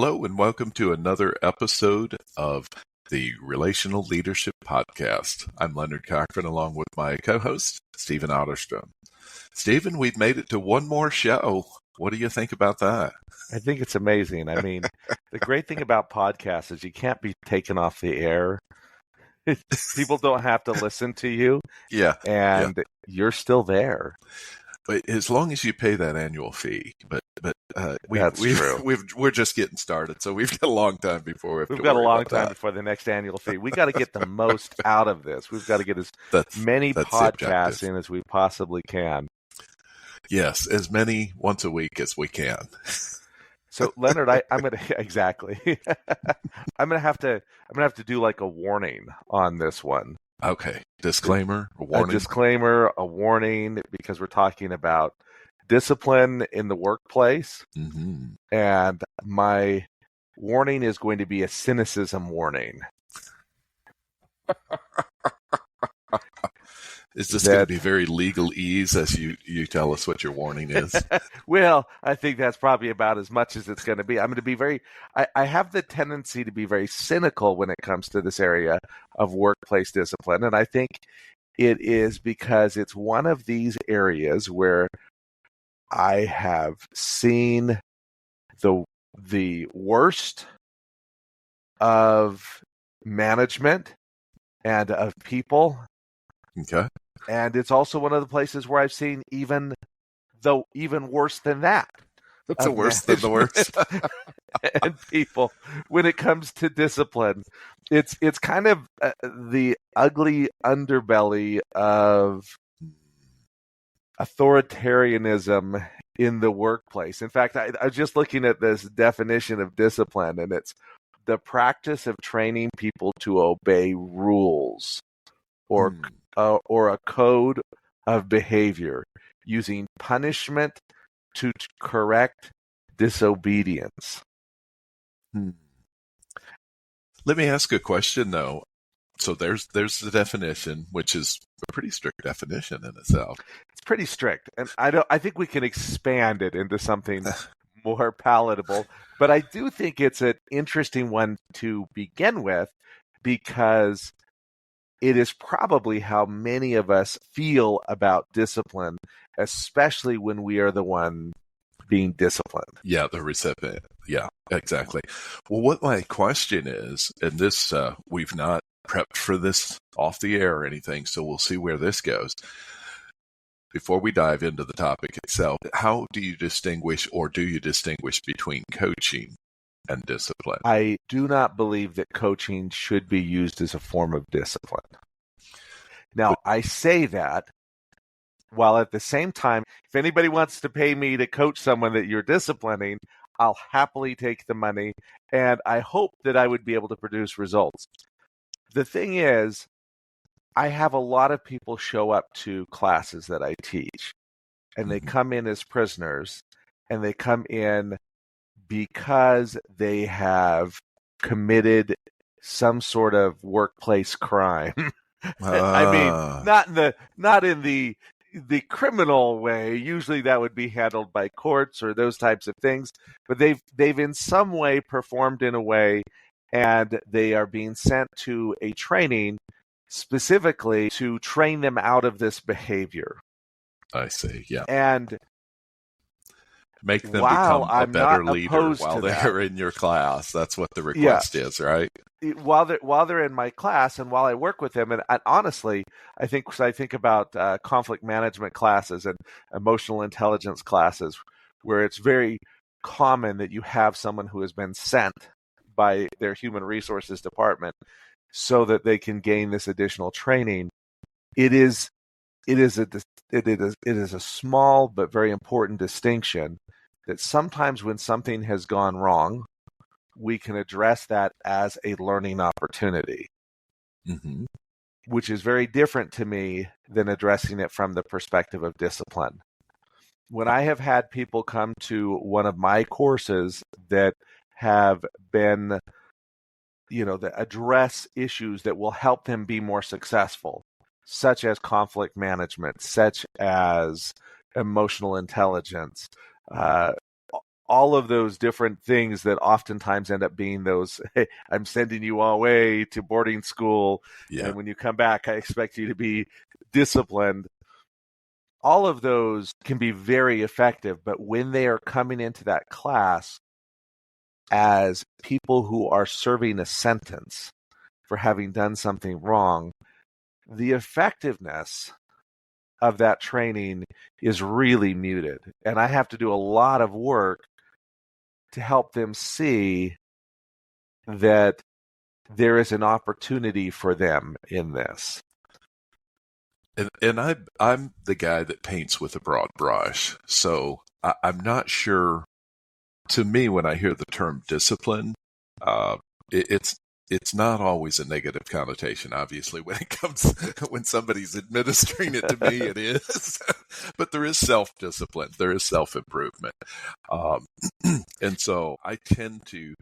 Hello and welcome to another episode of the Relational Leadership Podcast. I'm Leonard Cochran along with my co-host, Stephen Otterstrom. Stephen, we've made it to one more show. What do you think about that? I think it's amazing. I mean, the great thing about podcasts is you can't be taken off the air. People don't have to listen to you. And you're still there. But as long as you pay that annual fee. But That's true. We're just getting started, so we've got a long time before we've got a long time before the next annual fee. We got to get the most out of this. We've got to get as many podcasts in as we possibly can. Yes, as many once a week as we can. So Leonard, I'm gonna exactly. I'm gonna have to do like a warning on this one. Okay, disclaimer, a warning. A disclaimer, a warning, because we're talking about discipline in the workplace, and my warning is going to be a cynicism warning. Is this going to be very legalese as you tell us what your warning is? Well, I think that's probably about as much as it's going to be. I'm going to be I have the tendency to be very cynical when it comes to this area of workplace discipline. And I think it is because it's one of these areas where I have seen the worst of management and of people. Okay. And it's also one of the places where I've seen even worse than that. That's the worst than the worst. And people, when it comes to discipline, it's kind of the ugly underbelly of authoritarianism in the workplace. In fact, I was just looking at this definition of discipline, and it's the practice of training people to obey rules or a code of behavior using punishment to correct disobedience. Let me ask a question, though. So there's the definition, which is a pretty strict definition in itself. It's pretty strict, and I think we can expand it into something more palatable. But I do think it's an interesting one to begin with, because it is probably how many of us feel about discipline, especially when we are the one being disciplined. Yeah, the recipient. Yeah, exactly. Well, what my question is, and this, we've not prepped for this off the air or anything, so we'll see where this goes. Before we dive into the topic itself, how do you distinguish between coaching and discipline? I do not believe that coaching should be used as a form of discipline. Now, I say that while at the same time, if anybody wants to pay me to coach someone that you're disciplining, I'll happily take the money, and I hope that I would be able to produce results. The thing is, I have a lot of people show up to classes that I teach, and they come in as prisoners, and they come in because they have committed some sort of workplace crime. I mean, not in the criminal way. Usually that would be handled by courts or those types of things, but they've in some way performed in a way, and they are being sent to a training specifically to train them out of this behavior. I see, yeah. And make them become a better leader while they're in your class. That's what the request is, right? While they're in my class and while I work with them, and honestly, I think about conflict management classes and emotional intelligence classes, where it's very common that you have someone who has been sent by their human resources department so that they can gain this additional training. It is a small but very important distinction that sometimes when something has gone wrong, we can address that as a learning opportunity, which is very different to me than addressing it from the perspective of discipline. When I have had people come to one of my courses that have been, that address issues that will help them be more successful, such as conflict management, such as emotional intelligence, all of those different things that oftentimes end up being those, hey, I'm sending you away to boarding school, and when you come back, I expect you to be disciplined. All of those can be very effective, but when they are coming into that class as people who are serving a sentence for having done something wrong, the effectiveness of that training is really muted. And I have to do a lot of work to help them see that there is an opportunity for them in this. And I'm the guy that paints with a broad brush. So I'm not sure. To me, when I hear the term discipline, it's not always a negative connotation. Obviously, when somebody's administering it to me, it is. But there is self-discipline. There is self-improvement. And so I tend to,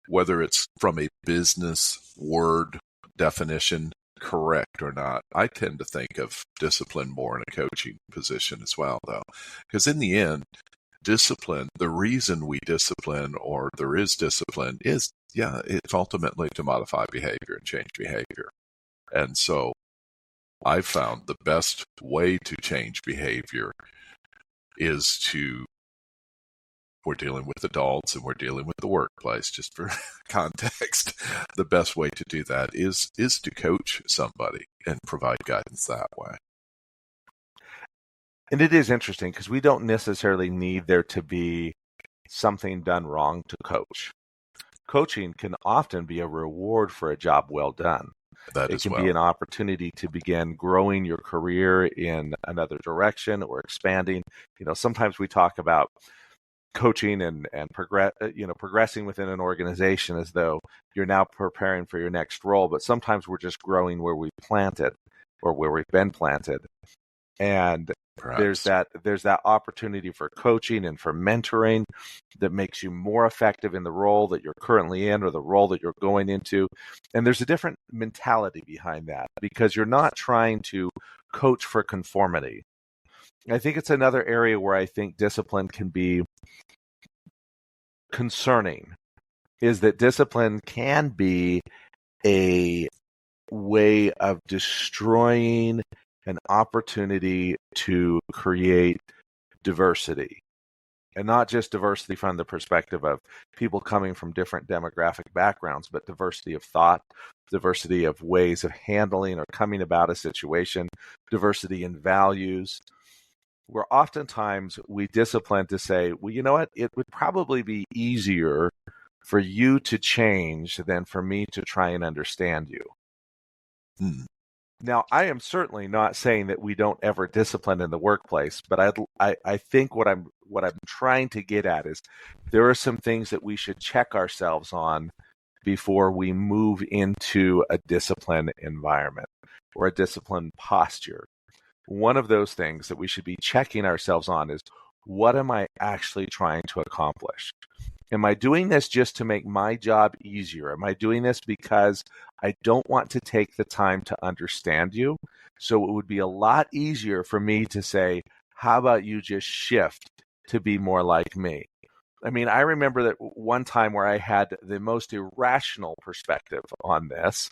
whether it's from a business word definition, correct or not, I tend to think of discipline more in a coaching position as well, though. Because in the end, discipline, the reason we discipline or there is discipline is, it's ultimately to modify behavior and change behavior. And so I've found the best way to change behavior is we're dealing with adults and we're dealing with the workplace, just for context. The best way to do that is to coach somebody and provide guidance that way. And it is interesting because we don't necessarily need there to be something done wrong to coach. Coaching can often be a reward for a job well done. It can be an opportunity to begin growing your career in another direction or expanding. Sometimes we talk about coaching and progressing within an organization as though you're now preparing for your next role, but sometimes we're just growing where we planted or where we've been planted. And there's that opportunity for coaching and for mentoring that makes you more effective in the role that you're currently in or the role that you're going into. And there's a different mentality behind that because you're not trying to coach for conformity. I think it's another area where I think discipline can be concerning, is that discipline can be a way of destroying an opportunity to create diversity. And not just diversity from the perspective of people coming from different demographic backgrounds, but diversity of thought, diversity of ways of handling or coming about a situation, diversity in values. Where oftentimes we discipline to say, well, you know what? It would probably be easier for you to change than for me to try and understand you. Now, I am certainly not saying that we don't ever discipline in the workplace, but I think what I'm trying to get at is there are some things that we should check ourselves on before we move into a discipline environment or a discipline posture. One of those things that we should be checking ourselves on is, what am I actually trying to accomplish? Am I doing this just to make my job easier? Am I doing this because I don't want to take the time to understand you? So it would be a lot easier for me to say, how about you just shift to be more like me? I mean, I remember that one time where I had the most irrational perspective on this.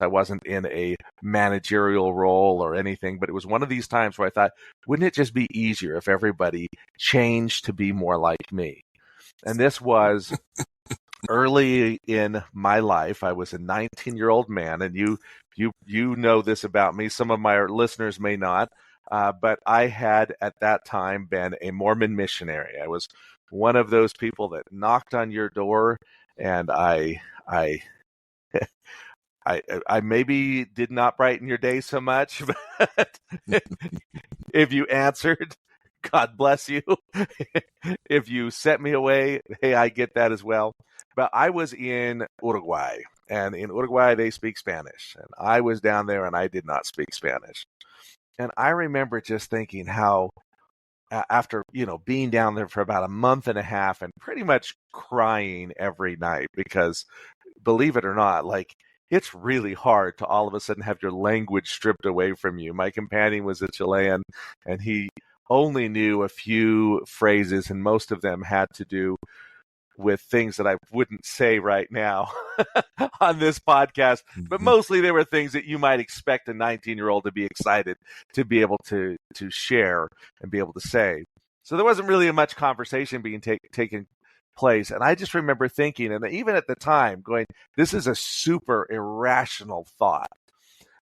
I wasn't in a managerial role or anything, but it was one of these times where I thought, wouldn't it just be easier if everybody changed to be more like me? And this was early in my life. I was a 19-year-old man, and you know this about me. Some of my listeners may not, but I had at that time been a Mormon missionary. I was one of those people that knocked on your door, and I maybe did not brighten your day so much, but if you answered, God bless you. If you sent me away, hey, I get that as well. But I was in Uruguay, and in Uruguay, they speak Spanish. And I was down there, and I did not speak Spanish. And I remember just thinking how, after being down there for about a month and a half and pretty much crying every night, because believe it or not, it's really hard to all of a sudden have your language stripped away from you. My companion was a Chilean, and he only knew a few phrases, and most of them had to do with things that I wouldn't say right now on this podcast, but mostly they were things that you might expect a 19-year-old to be excited to be able to share and be able to say. So there wasn't really much conversation being taken place. And I just remember thinking, and even at the time going, this is a super irrational thought.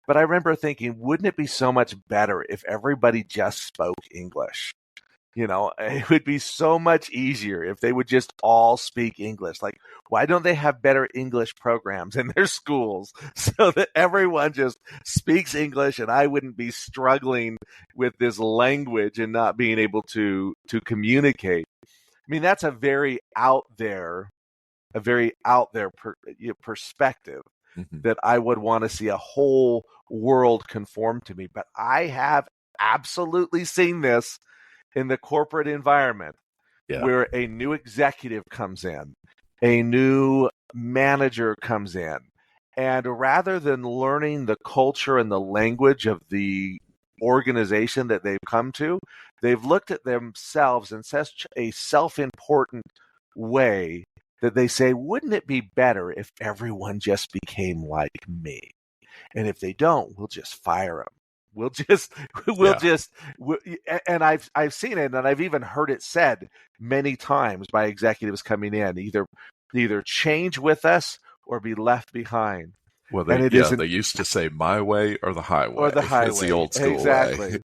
But I remember thinking, wouldn't it be so much better if everybody just spoke English? It would be so much easier if they would just all speak English. Like, why don't they have better English programs in their schools so that everyone just speaks English and I wouldn't be struggling with this language and not being able to communicate? I mean, that's a very out there perspective that I would want to see a whole world conform to me. But I have absolutely seen this in the corporate environment where a new executive comes in, a new manager comes in, and rather than learning the culture and the language of the organization that they've come to, they've looked at themselves in such a self-important way that they say, wouldn't it be better if everyone just became like me? And if they don't, we'll just fire them. And I've seen it, and I've even heard it said many times by executives coming in, either change with us or be left behind. Well, they used to say my way or the highway. Or the highway. It's the old school exactly. way.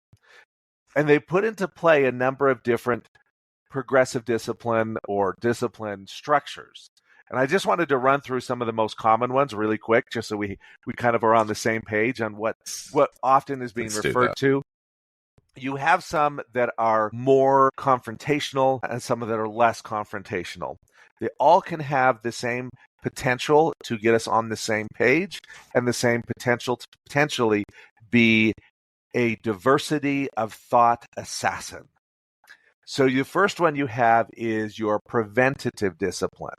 And they put into play a number of different progressive discipline or discipline structures. And I just wanted to run through some of the most common ones really quick, just so we kind of are on the same page on what often is being referred to. You have some that are more confrontational and some that are less confrontational. They all can have the same potential to get us on the same page and the same potential to potentially be a diversity of thought assassin. So the first one you have is your preventative discipline.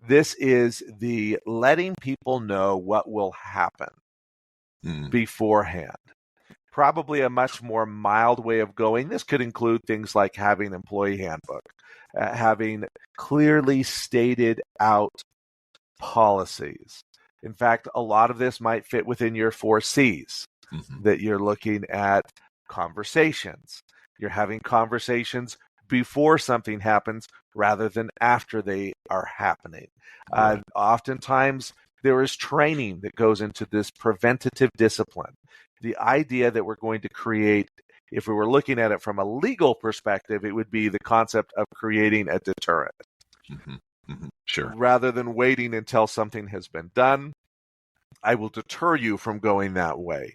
This is the letting people know what will happen beforehand. Probably a much more mild way of going. This could include things like having an employee handbook, having clearly stated out policies. In fact, a lot of this might fit within your 4 C's that you're looking at conversations. You're having conversations before something happens rather than after they are happening. Right. Oftentimes, there is training that goes into this preventative discipline. The idea that we're going to create, if we were looking at it from a legal perspective, it would be the concept of creating a deterrent. Sure. Rather than waiting until something has been done, I will deter you from going that way.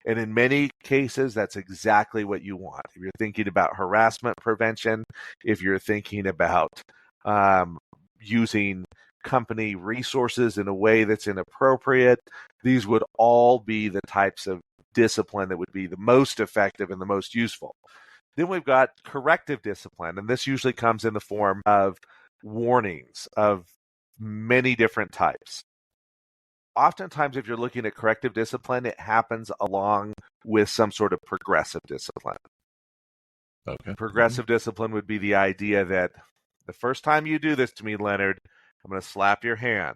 And in many cases, that's exactly what you want. If you're thinking about harassment prevention, if you're thinking about using company resources in a way that's inappropriate, these would all be the types of discipline that would be the most effective and the most useful. Then we've got corrective discipline, and this usually comes in the form of warnings of many different types. Oftentimes, if you're looking at corrective discipline, it happens along with some sort of progressive discipline. Okay. Progressive discipline would be the idea that the first time you do this to me, Leonard, I'm going to slap your hand.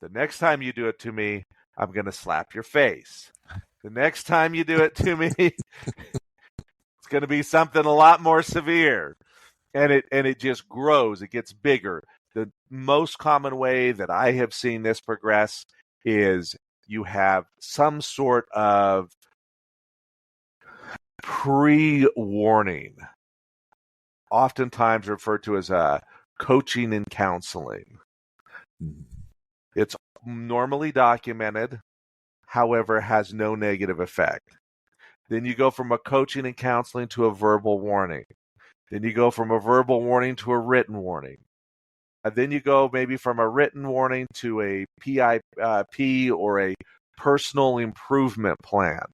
The next time you do it to me, I'm going to slap your face. The next time you do it to me, it's going to be something a lot more severe. And it just grows. It gets bigger. The most common way that I have seen this progress is you have some sort of pre-warning, oftentimes referred to as coaching and counseling. It's normally documented, however, has no negative effect. Then you go from a coaching and counseling to a verbal warning. Then you go from a verbal warning to a written warning. Then you go maybe from a written warning to a PIP or a personal improvement plan.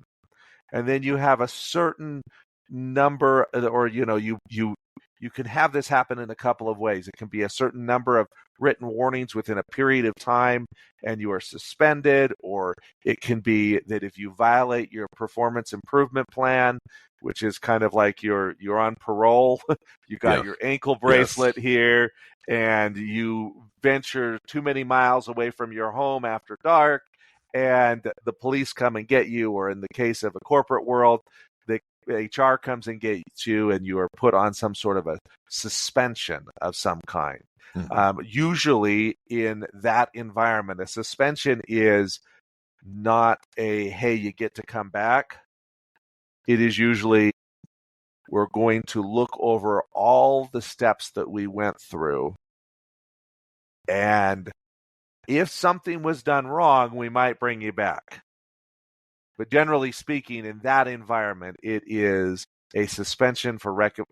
And then you have a certain number, or you you can have this happen in a couple of ways. It can be a certain number of written warnings within a period of time and you are suspended, or it can be that if you violate your performance improvement plan, which is kind of like you're on parole, you got your ankle bracelet here, and you venture too many miles away from your home after dark, and the police come and get you, or in the case of a corporate world, the HR comes and gets you, and you are put on some sort of a suspension of some kind. Usually in that environment, a suspension is not a, hey, you get to come back. It is usually, we're going to look over all the steps that we went through, and if something was done wrong, we might bring you back. But generally speaking, in that environment, it is a suspension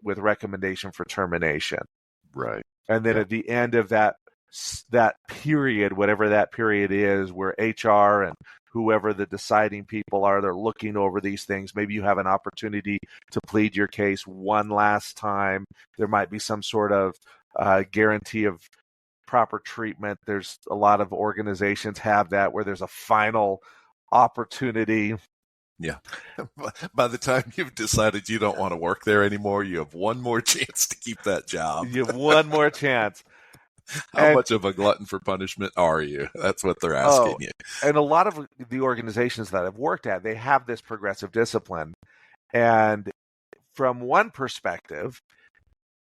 with recommendation for termination. Right. And then at the end of that period, whatever that period is, where HR and whoever the deciding people are, they're looking over these things. Maybe you have an opportunity to plead your case one last time. There might be some sort of guarantee of proper treatment. There's a lot of organizations have that, where there's a final opportunity. Yeah. By the time you've decided you don't want to work there anymore, you have one more chance to keep that job. You have one more chance. How much of a glutton for punishment are you? That's what they're asking you. And a lot of the organizations that I've worked at, they have this progressive discipline. And from one perspective,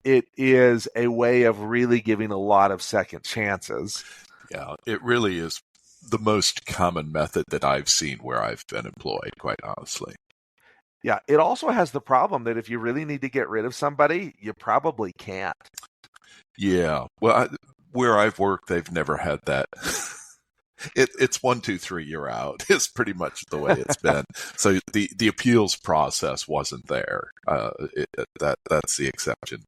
it is a way of really giving a lot of second chances. Yeah, it really is the most common method that I've seen where I've been employed, quite honestly. Yeah, it also has the problem that if you really need to get rid of somebody, you probably can't. Yeah, well, where I've worked, they've never had that. It's 1, 2, 3, you're out. It's pretty much the way it's been. So the appeals process wasn't there. That's the exception.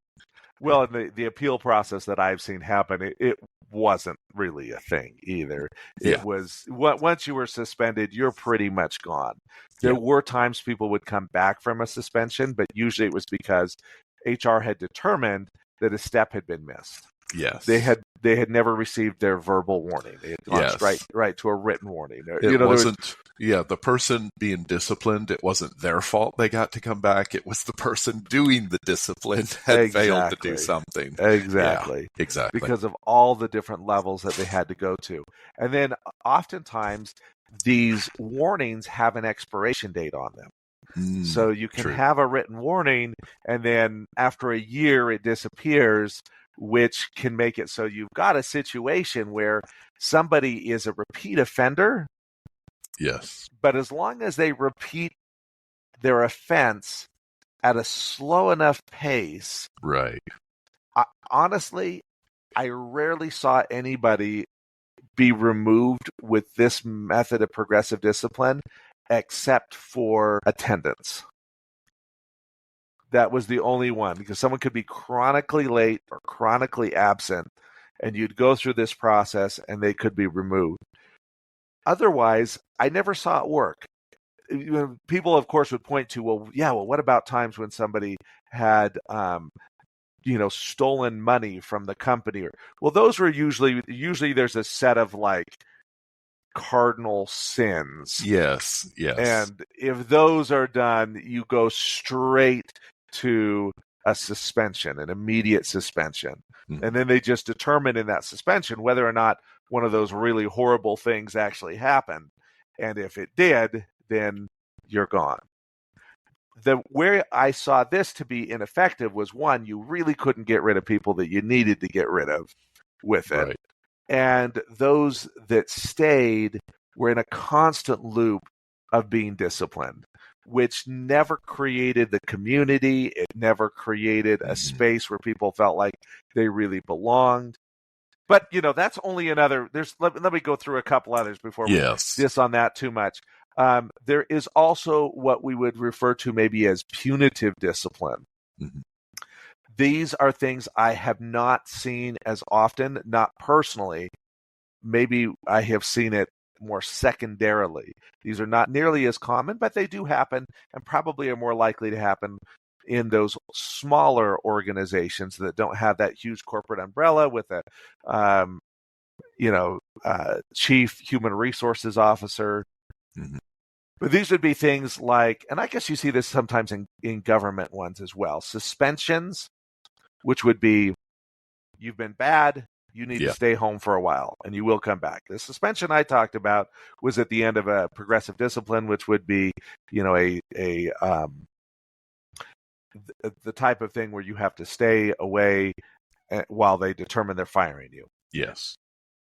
Well, the appeal process that I've seen happen, it wasn't really a thing either. It was, once you were suspended, you're pretty much gone. There were times people would come back from a suspension, but usually it was because HR had determined that a step had been missed. Yes. They had never received their verbal warning. They had gone right to a written warning. It wasn't the person being disciplined, it wasn't their fault they got to come back. It was the person doing the discipline had failed to do something. Exactly. Yeah, exactly. Because of all the different levels that they had to go to. And then oftentimes these warnings have an expiration date on them. So you can have a written warning, and then after a year it disappears, which can make it so you've got a situation where somebody is a repeat offender. Yes. But as long as they repeat their offense at a slow enough pace, right. Honestly, I rarely saw anybody be removed with this method of progressive discipline except for attendance. That was the only one, because someone could be chronically late or chronically absent, and you'd go through this process and they could be removed. Otherwise, I never saw it work. People, of course, would point to, well, what about times when somebody had, stolen money from the company? Well, those were usually there's a set of like cardinal sins. Yes. And if those are done, you go straight to a suspension, an immediate suspension. And then they just determine in that suspension whether or not one of those really horrible things actually happened. And if it did, then you're gone. Where I saw this to be ineffective was, one, you really couldn't get rid of people that you needed to get rid of with it. Right. And those that stayed were in a constant loop of being disciplined, which never created the community. It never created a space where people felt like they really belonged. But, that's only another. Let me go through a couple others before we diss on that too much. There is also what we would refer to maybe as punitive discipline. These are things I have not seen as often, not personally. Maybe I have seen it more secondarily. These are not nearly as common, but they do happen and probably are more likely to happen in those smaller organizations that don't have that huge corporate umbrella with a chief human resources officer. Mm-hmm. But these would be things like, and I guess you see this sometimes in government ones as well, suspensions, which would be, you've been bad, you need to stay home for a while, and you will come back. The suspension I talked about was at the end of a progressive discipline, which would be, the type of thing where you have to stay away while they determine they're firing you. Yes.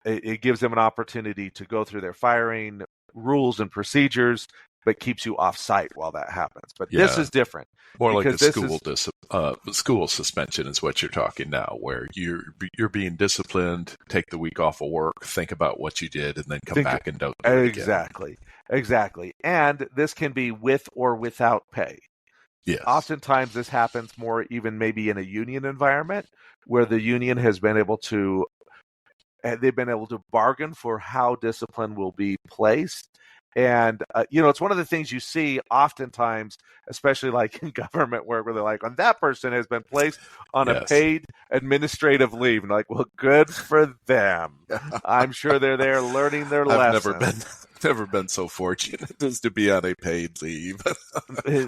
It gives them an opportunity to go through their firing rules and procedures, but keeps you off site while that happens. But this is different. More like the school suspension is what you're talking now, where you're being disciplined, take the week off of work, think about what you did, and then come back and don't do it again. Exactly. And this can be with or without pay. Yes. Oftentimes this happens more even maybe in a union environment where the union has been able to bargain for how discipline will be placed. And, it's one of the things you see oftentimes, especially like in government where they're like, and that person has been placed on a paid administrative leave. And like, well, good for them. I'm sure they're there learning their lesson. Never been so fortunate as to be on a paid leave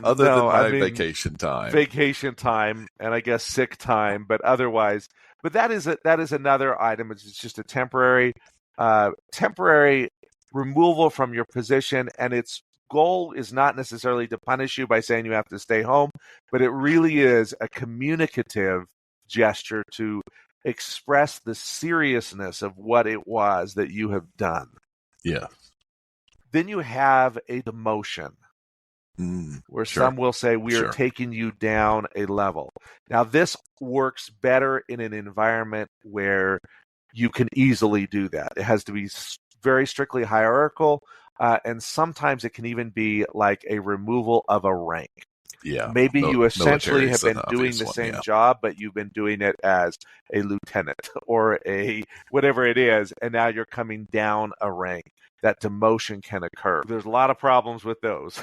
other than my vacation time. And I guess sick time, but otherwise. But that is another item. It's just a temporary removal from your position, and its goal is not necessarily to punish you by saying you have to stay home, but it really is a communicative gesture to express the seriousness of what it was that you have done. Yeah. Then you have a demotion. Where some will say we are taking you down a level. Now, this works better in an environment where you can easily do that. It has to be very strictly hierarchical, and sometimes it can even be like a removal of a rank. Yeah, maybe you essentially have been doing the same job, but you've been doing it as a lieutenant or a whatever it is, and now you're coming down a rank. That demotion can occur. There's a lot of problems with those.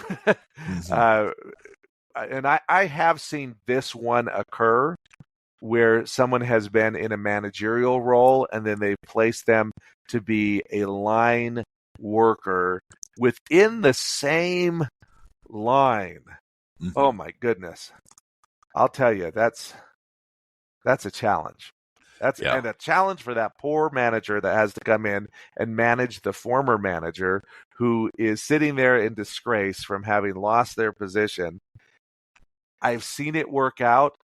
And I have seen this one occur where someone has been in a managerial role and then they place them to be a line worker within the same line. Oh my goodness. I'll tell you, that's a challenge. And a challenge for that poor manager that has to come in and manage the former manager who is sitting there in disgrace from having lost their position. I've seen it work out.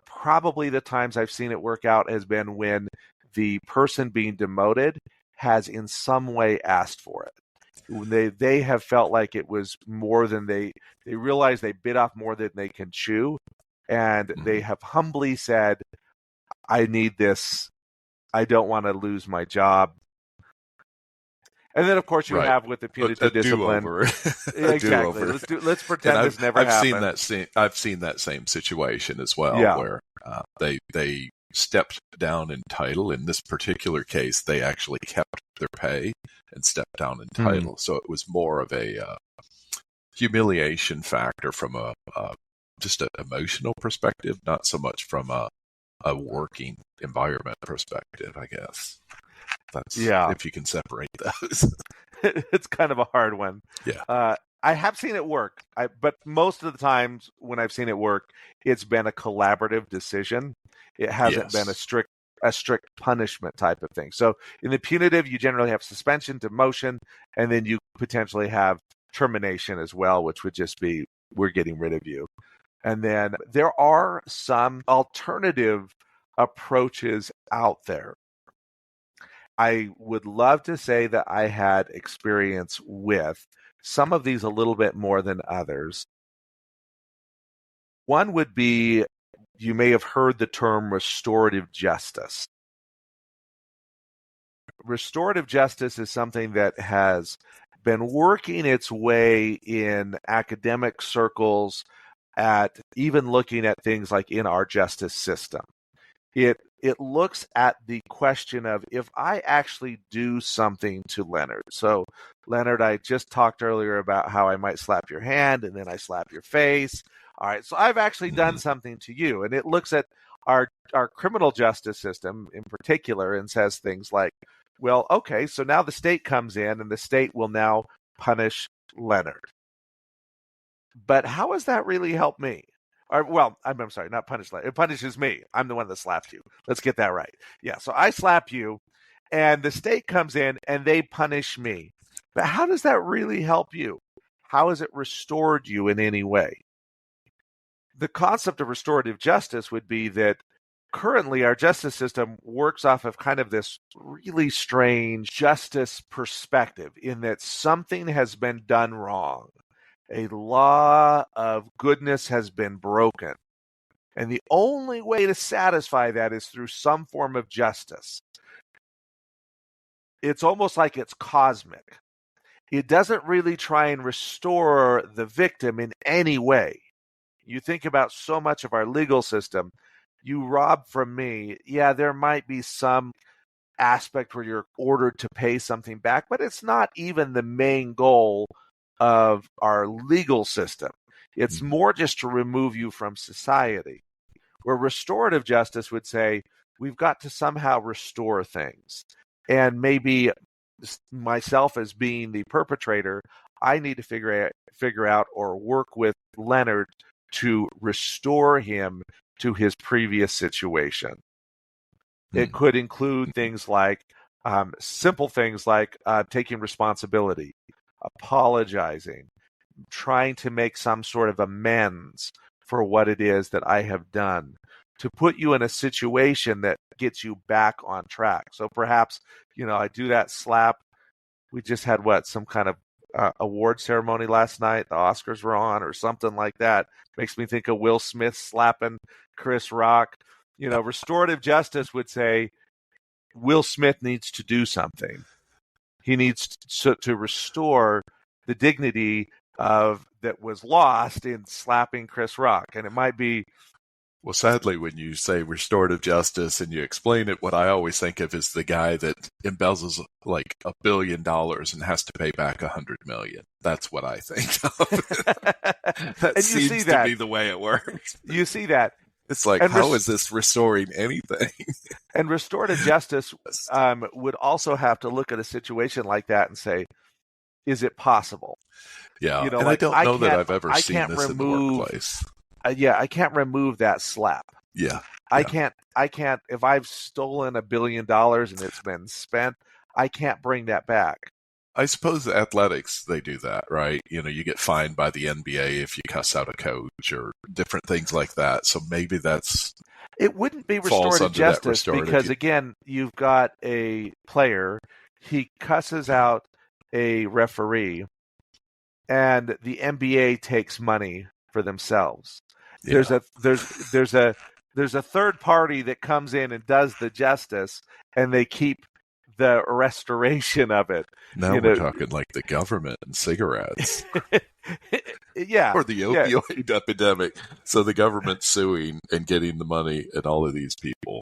Probably the times I've seen it work out has been when the person being demoted has in some way asked for it. They have felt like it was more than they realized they bit off more than they can chew. And they have humbly said, I need this. I don't want to lose my job. And then, of course, you have with the punitive discipline. Exactly. Let's pretend this never happened. I've seen that same situation as well, where they stepped down in title. In this particular case, they actually kept their pay and stepped down in title. So it was more of a humiliation factor from just an emotional perspective, not so much from a working environment perspective, I guess. That's if you can separate those. It's kind of a hard one. Yeah. I have seen it work, but most of the times when I've seen it work, it's been a collaborative decision. It hasn't been a strict punishment type of thing. So in the punitive, you generally have suspension, demotion, and then you potentially have termination as well, which would just be, we're getting rid of you. And then there are some alternative approaches out there. I would love to say that I had experience with some of these a little bit more than others. One would be, you may have heard the term restorative justice. Restorative justice is something that has been working its way in academic circles at even looking at things like in our justice system. It looks at the question of, if I actually do something to Leonard. So, Leonard, I just talked earlier about how I might slap your hand and then I slap your face. All right, so I've actually done something to you. And it looks at our criminal justice system in particular and says things like, well, okay, so now the state comes in and the state will now punish Leonard. But how has that really helped me? Or, well, I'm sorry, not punish Leonard. It punishes me. I'm the one that slapped you. Let's get that right. Yeah, so I slap you, and the state comes in and they punish me. But how does that really help you? How has it restored you in any way? The concept of restorative justice would be that currently our justice system works off of kind of this really strange justice perspective in that something has been done wrong. A law of goodness has been broken. And the only way to satisfy that is through some form of justice. It's almost like it's cosmic. It doesn't really try and restore the victim in any way. You think about so much of our legal system, you rob from me. Yeah, there might be some aspect where you're ordered to pay something back, but it's not even the main goal of our legal system. It's more just to remove you from society. Where restorative justice would say, we've got to somehow restore things. And maybe myself as being the perpetrator, I need to figure out or work with Leonard to restore him to his previous situation. It could include things like simple things like taking responsibility, apologizing, trying to make some sort of amends for what it is that I have done, to put you in a situation that gets you back on track. So perhaps, I do that slap. We just had some kind of award ceremony last night. The Oscars were on or something like that. Makes me think of Will Smith slapping Chris Rock. Restorative justice would say Will Smith needs to do something. He needs to restore the dignity of that was lost in slapping Chris Rock. And it might be... Well, sadly, when you say restorative justice and you explain it, what I always think of is the guy that embezzles like $1 billion and has to pay back $100 million. That's what I think of. That and seems to be the way it works. You see that. It's like, how is this restoring anything? And restorative justice would also have to look at a situation like that and say, is it possible? Yeah, and I don't know that I've ever seen this in the workplace. I can't remove that slap. Yeah. I can't, if I've stolen $1 billion and it's been spent, I can't bring that back. I suppose athletics, they do that, right? You get fined by the NBA if you cuss out a coach or different things like that. So maybe it wouldn't be restorative justice because, again, you've got a player, he cusses out a referee, and the NBA takes money for themselves. Yeah. There's a third party that comes in and does the justice, and they keep the restoration of it. Now we're talking like the government and cigarettes. Yeah. Or the opioid epidemic. So the government's suing and getting the money and all of these people.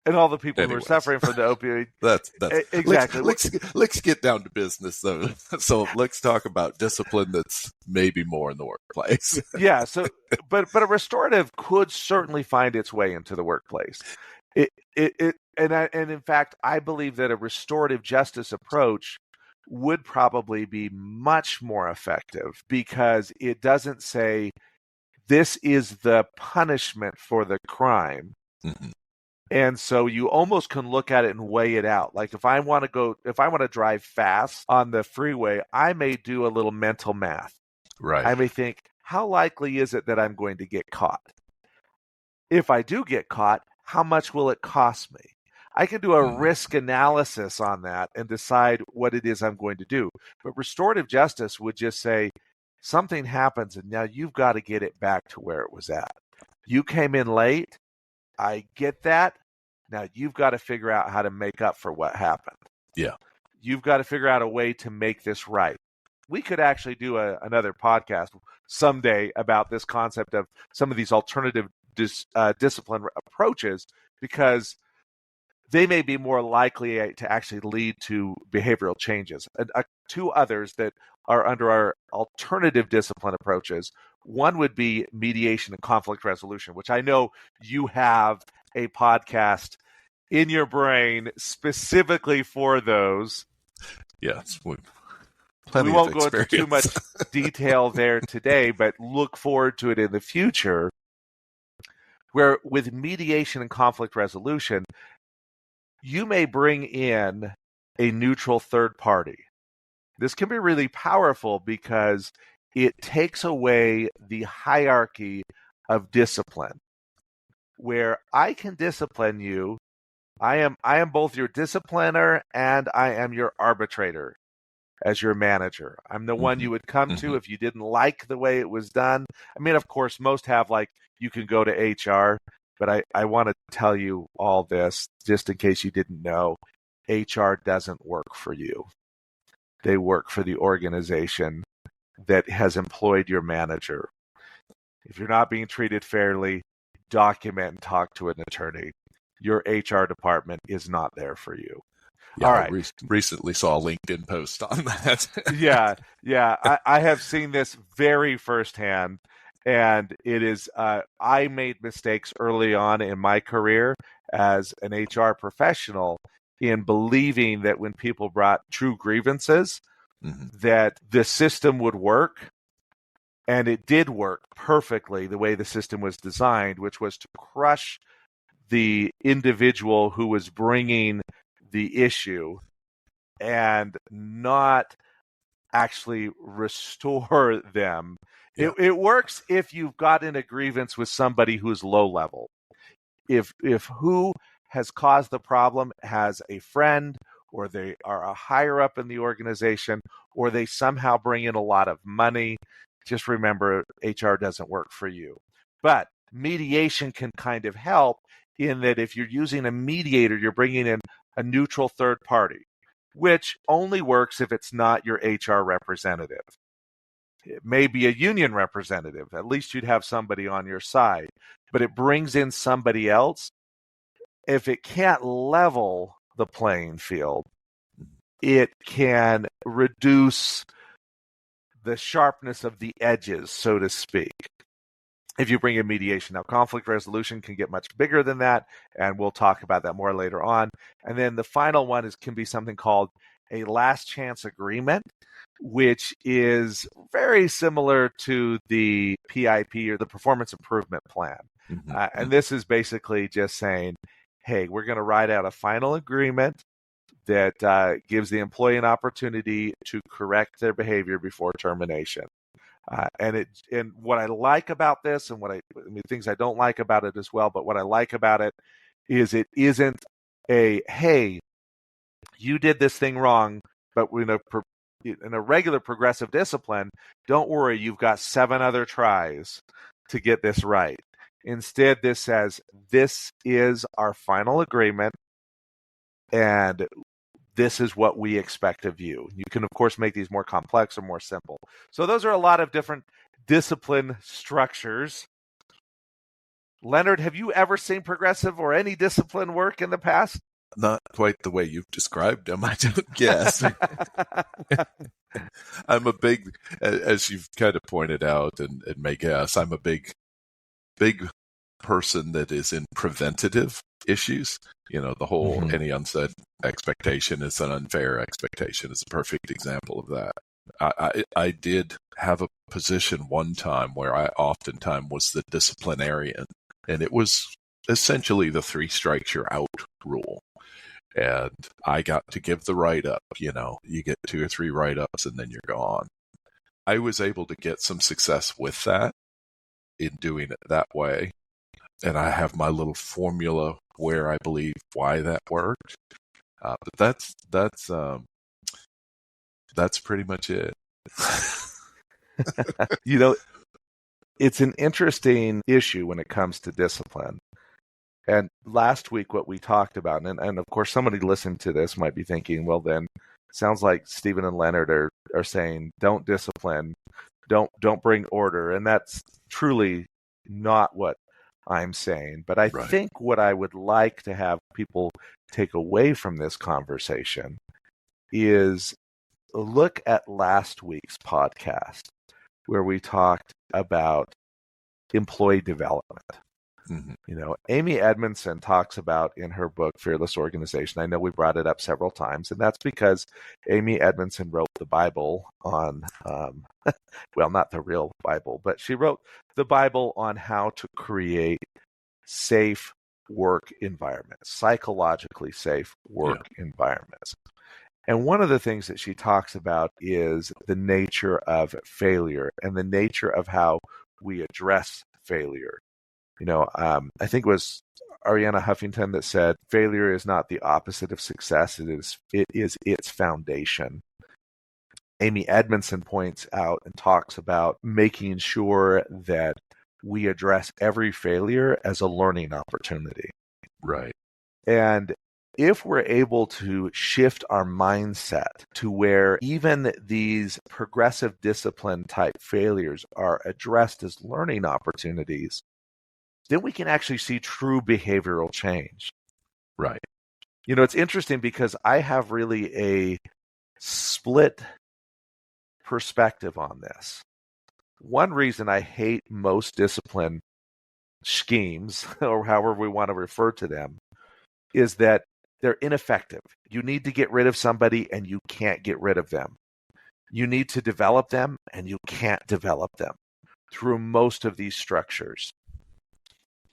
And all the people who are suffering from the opioid. That's exactly. Let's get down to business, though. So let's talk about discipline that's maybe more in the workplace. Yeah. So, but a restorative could certainly find its way into the workplace. And in fact, I believe that a restorative justice approach would probably be much more effective because it doesn't say this is the punishment for the crime. Mm-hmm. And so you almost can look at it and weigh it out. Like if I want to drive fast on the freeway, I may do a little mental math. Right. I may think, how likely is it that I'm going to get caught? If I do get caught, how much will it cost me? I can do a risk analysis on that and decide what it is I'm going to do. But restorative justice would just say, something happens and now you've got to get it back to where it was at. You came in late. I get that. Now you've got to figure out how to make up for what happened. Yeah. You've got to figure out a way to make this right. We could actually do another podcast someday about this concept of some of these alternative discipline approaches because they may be more likely to actually lead to behavioral changes. Two others that are under our alternative discipline approaches One would be mediation and conflict resolution, which I know you have a podcast in your brain specifically for those. Yes, We plenty won't of go into too much detail there today, but look forward to it in the future, where with mediation and conflict resolution, you may bring in a neutral third party. This can be really powerful because it takes away the hierarchy of discipline, where I can discipline you. I am both your discipliner and I am your arbitrator as your manager. I'm the one you would come to if you didn't like the way it was done. I mean, of course, most have like you can go to HR, but I want to tell you all this just in case you didn't know. HR doesn't work for you. They work for the organization that has employed your manager. If you're not being treated fairly, document and talk to an attorney. Your HR department is not there for you. Yeah, all right. I recently saw a LinkedIn post on that. Yeah. I have seen this very firsthand, and it is. I made mistakes early on in my career as an HR professional in believing that when people brought true grievances, that the system would work. And it did work perfectly the way the system was designed, which was to crush the individual who was bringing the issue and not actually restore them. Yeah. It works if you've gotten a grievance with somebody who's low level. If who has caused the problem has a friend, or they are a higher up in the organization, or they somehow bring in a lot of money, just remember HR doesn't work for you. But mediation can kind of help in that if you're using a mediator, you're bringing in a neutral third party, which only works if it's not your HR representative. It may be a union representative. At least you'd have somebody on your side. But it brings in somebody else. If it can't level the playing field, it can reduce the sharpness of the edges, so to speak, if you bring in mediation. Now, conflict resolution can get much bigger than that, and we'll talk about that more later on. And then the final one can be something called a last chance agreement, which is very similar to the PIP, or the performance improvement plan. And this is basically just saying, hey, we're going to write out a final agreement that gives the employee an opportunity to correct their behavior before termination. And what I like about this, and things I don't like about it as well, but what I like about it is it isn't a, hey, you did this thing wrong, but in a regular progressive discipline, don't worry, you've got 7 other tries to get this right. Instead, this says, this is our final agreement, and this is what we expect of you. You can, of course, make these more complex or more simple. So those are a lot of different discipline structures. Leonard, have you ever seen progressive or any discipline work in the past? Not quite the way you've described them, I don't guess. I'm a big, as you've kind of pointed out and may guess, I'm a big person that is in preventative issues. The whole any unsaid expectation is an unfair expectation is a perfect example of that. I did have a position one time where I oftentimes was the disciplinarian, and it was essentially the 3 strikes you're out rule. And I got to give the write-up. You get 2 or 3 write-ups and then you're gone. I was able to get some success with that in doing it that way. And I have my little formula where I believe why that worked. But that's pretty much it. It's an interesting issue when it comes to discipline. And last week, what we talked about, and of course, somebody listening to this might be thinking, well, then sounds like Stephen and Leonard are saying, don't discipline, don't bring order. And that's truly not what I'm saying. But I think what I would like to have people take away from this conversation is look at last week's podcast, where we talked about employee development. Amy Edmondson talks about in her book, Fearless Organization. I know we brought it up several times, and that's because Amy Edmondson wrote the Bible on, well, not the real Bible, but she wrote the Bible on how to create safe work environments, psychologically safe work environments. And one of the things that she talks about is the nature of failure and the nature of how we address failure. I think it was Arianna Huffington that said, failure is not the opposite of success, it is its foundation. Amy Edmondson points out and talks about making sure that we address every failure as a learning opportunity. Right. And if we're able to shift our mindset to where even these progressive discipline type failures are addressed as learning opportunities, then we can actually see true behavioral change. Right. It's interesting because I have really a split perspective on this. One reason I hate most discipline schemes, or however we want to refer to them, is that they're ineffective. You need to get rid of somebody and you can't get rid of them. You need to develop them and you can't develop them through most of these structures.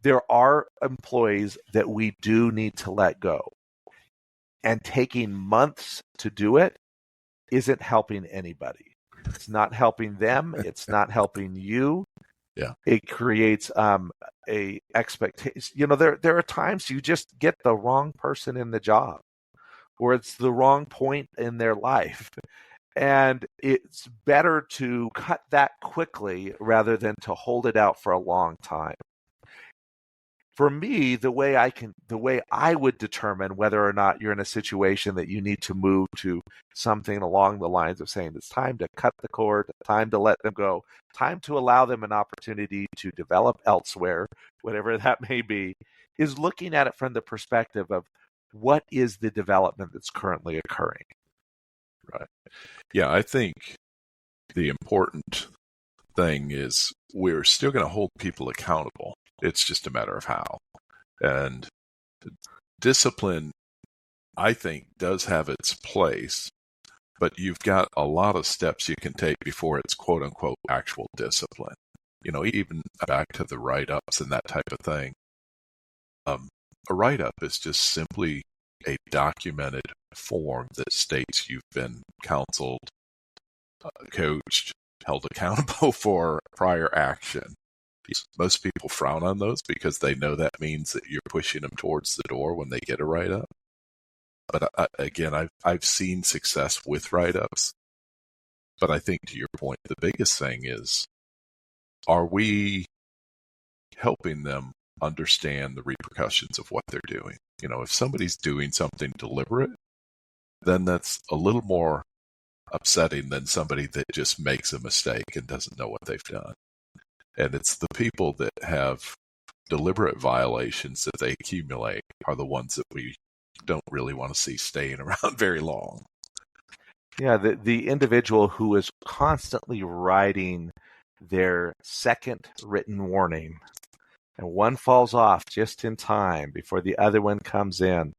There are employees that we do need to let go. And taking months to do it isn't helping anybody. It's not helping them. It's not helping you. Yeah. It creates a expectation. There are times you just get the wrong person in the job, or it's the wrong point in their life. And it's better to cut that quickly rather than to hold it out for a long time. For me, the way I would determine whether or not you're in a situation that you need to move to something along the lines of saying it's time to cut the cord, time to let them go, time to allow them an opportunity to develop elsewhere, whatever that may be, is looking at it from the perspective of what is the development that's currently occurring. Right. Yeah, I think the important thing is we're still going to hold people accountable. It's just a matter of how. And discipline, I think, does have its place, but you've got a lot of steps you can take before it's quote unquote actual discipline. Even back to the write-ups and that type of thing. A write-up is just simply a documented form that states you've been counseled, coached, held accountable for prior action. Most people frown on those because they know that means that you're pushing them towards the door when they get a write-up. But again, I've seen success with write-ups. But I think to your point, the biggest thing is, are we helping them understand the repercussions of what they're doing? If somebody's doing something deliberate, then that's a little more upsetting than somebody that just makes a mistake and doesn't know what they've done. And it's the people that have deliberate violations that they accumulate are the ones that we don't really want to see staying around very long. Yeah, the individual who is constantly writing their second written warning, and one falls off just in time before the other one comes in.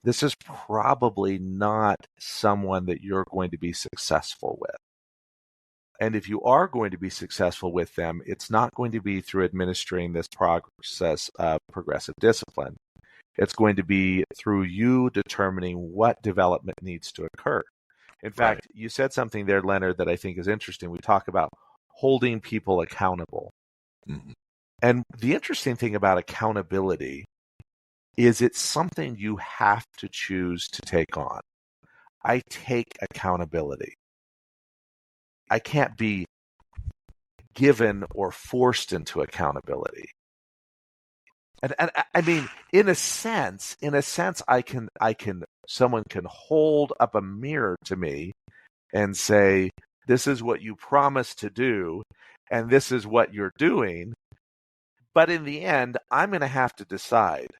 This is probably not someone that you're going to be successful with. And if you are going to be successful with them, it's not going to be through administering this process of progressive discipline. It's going to be through you determining what development needs to occur. In fact, you said something there, Leonard, that I think is interesting. We talk about holding people accountable. Mm-hmm. And the interesting thing about accountability is it's something you have to choose to take on. I take accountability. I can't be given or forced into accountability. And I mean, in a sense, someone can hold up a mirror to me and say, this is what you promised to do, and this is what you're doing. But in the end, I'm going to have to decide